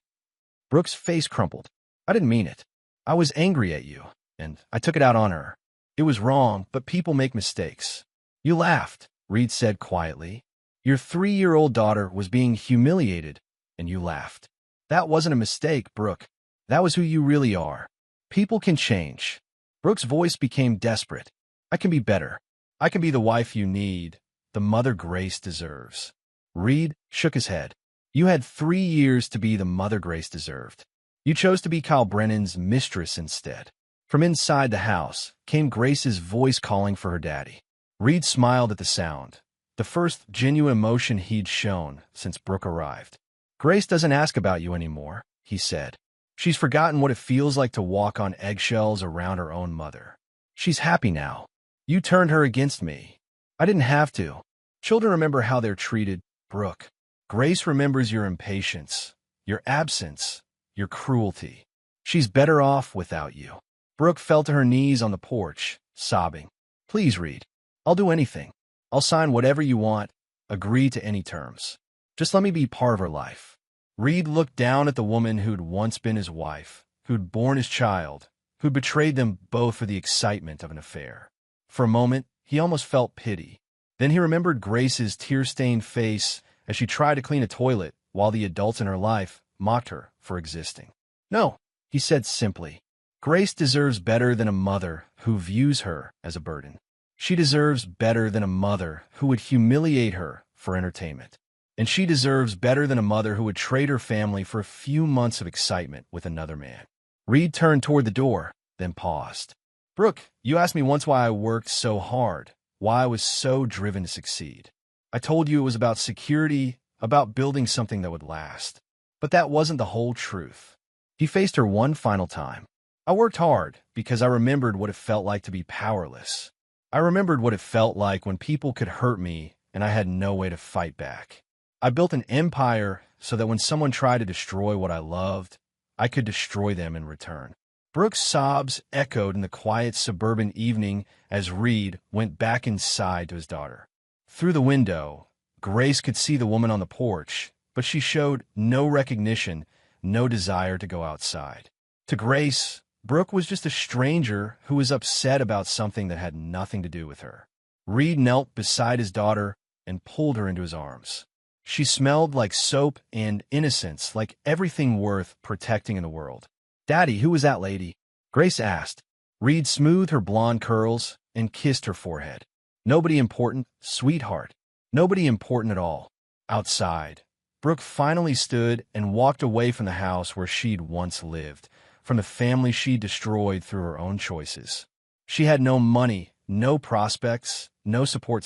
Brooke's face crumpled. "I didn't mean it. I was angry at you, and I took it out on her. It was wrong, but people make mistakes." "You laughed," Reed said quietly. "Your 3-year-old daughter was being humiliated, and you laughed. That wasn't a mistake, Brooke. That was who you really are. People can change." Brooke's voice became desperate. "I can be better. I can be the wife you need, the mother Grace deserves." Reed shook his head. "You had 3 years to be the mother Grace deserved. You chose to be Kyle Brennan's mistress instead." From inside the house came Grace's voice calling for her daddy. Reed smiled at the sound, the first genuine emotion he'd shown since Brooke arrived. "Grace doesn't ask about you anymore," he said. "She's forgotten what it feels like to walk on eggshells around her own mother. She's happy now. You turned her against me. I didn't have to. Children remember how they're treated, Brooke. Grace remembers your impatience, your absence, your cruelty. She's better off without you." Brooke fell to her knees on the porch, sobbing. "Please, Reed. I'll do anything. I'll sign whatever you want, agree to any terms. Just let me be part of her life." Reed looked down at the woman who'd once been his wife, who'd borne his child, who'd betrayed them both for the excitement of an affair. For a moment, he almost felt pity. Then he remembered Grace's tear-stained face as she tried to clean a toilet while the adults in her life mocked her for existing. "No," he said simply. "Grace deserves better than a mother who views her as a burden. She deserves better than a mother who would humiliate her for entertainment. And she deserves better than a mother who would trade her family for a few months of excitement with another man." Reed turned toward the door, then paused. "Brooke, you asked me once why I worked so hard, why I was so driven to succeed. I told you it was about security, about building something that would last. But that wasn't the whole truth." He faced her one final time. "I worked hard because I remembered what it felt like to be powerless. I remembered what it felt like when people could hurt me and I had no way to fight back. I built an empire so that when someone tried to destroy what I loved, I could destroy them in return." Brooke's sobs echoed in the quiet suburban evening as Reed went back inside to his daughter. Through the window, Grace could see the woman on the porch, but she showed no recognition, no desire to go outside. To Grace, Brooke was just a stranger who was upset about something that had nothing to do with her. Reed knelt beside his daughter and pulled her into his arms. She smelled like soap and innocence, like everything worth protecting in the world. "Daddy, who was that lady?" Grace asked. Reed smoothed her blonde curls and kissed her forehead. "Nobody important, sweetheart. Nobody important at all." Outside, Brooke finally stood and walked away from the house where she'd once lived, from the family she destroyed through her own choices. She had no money, no prospects, no support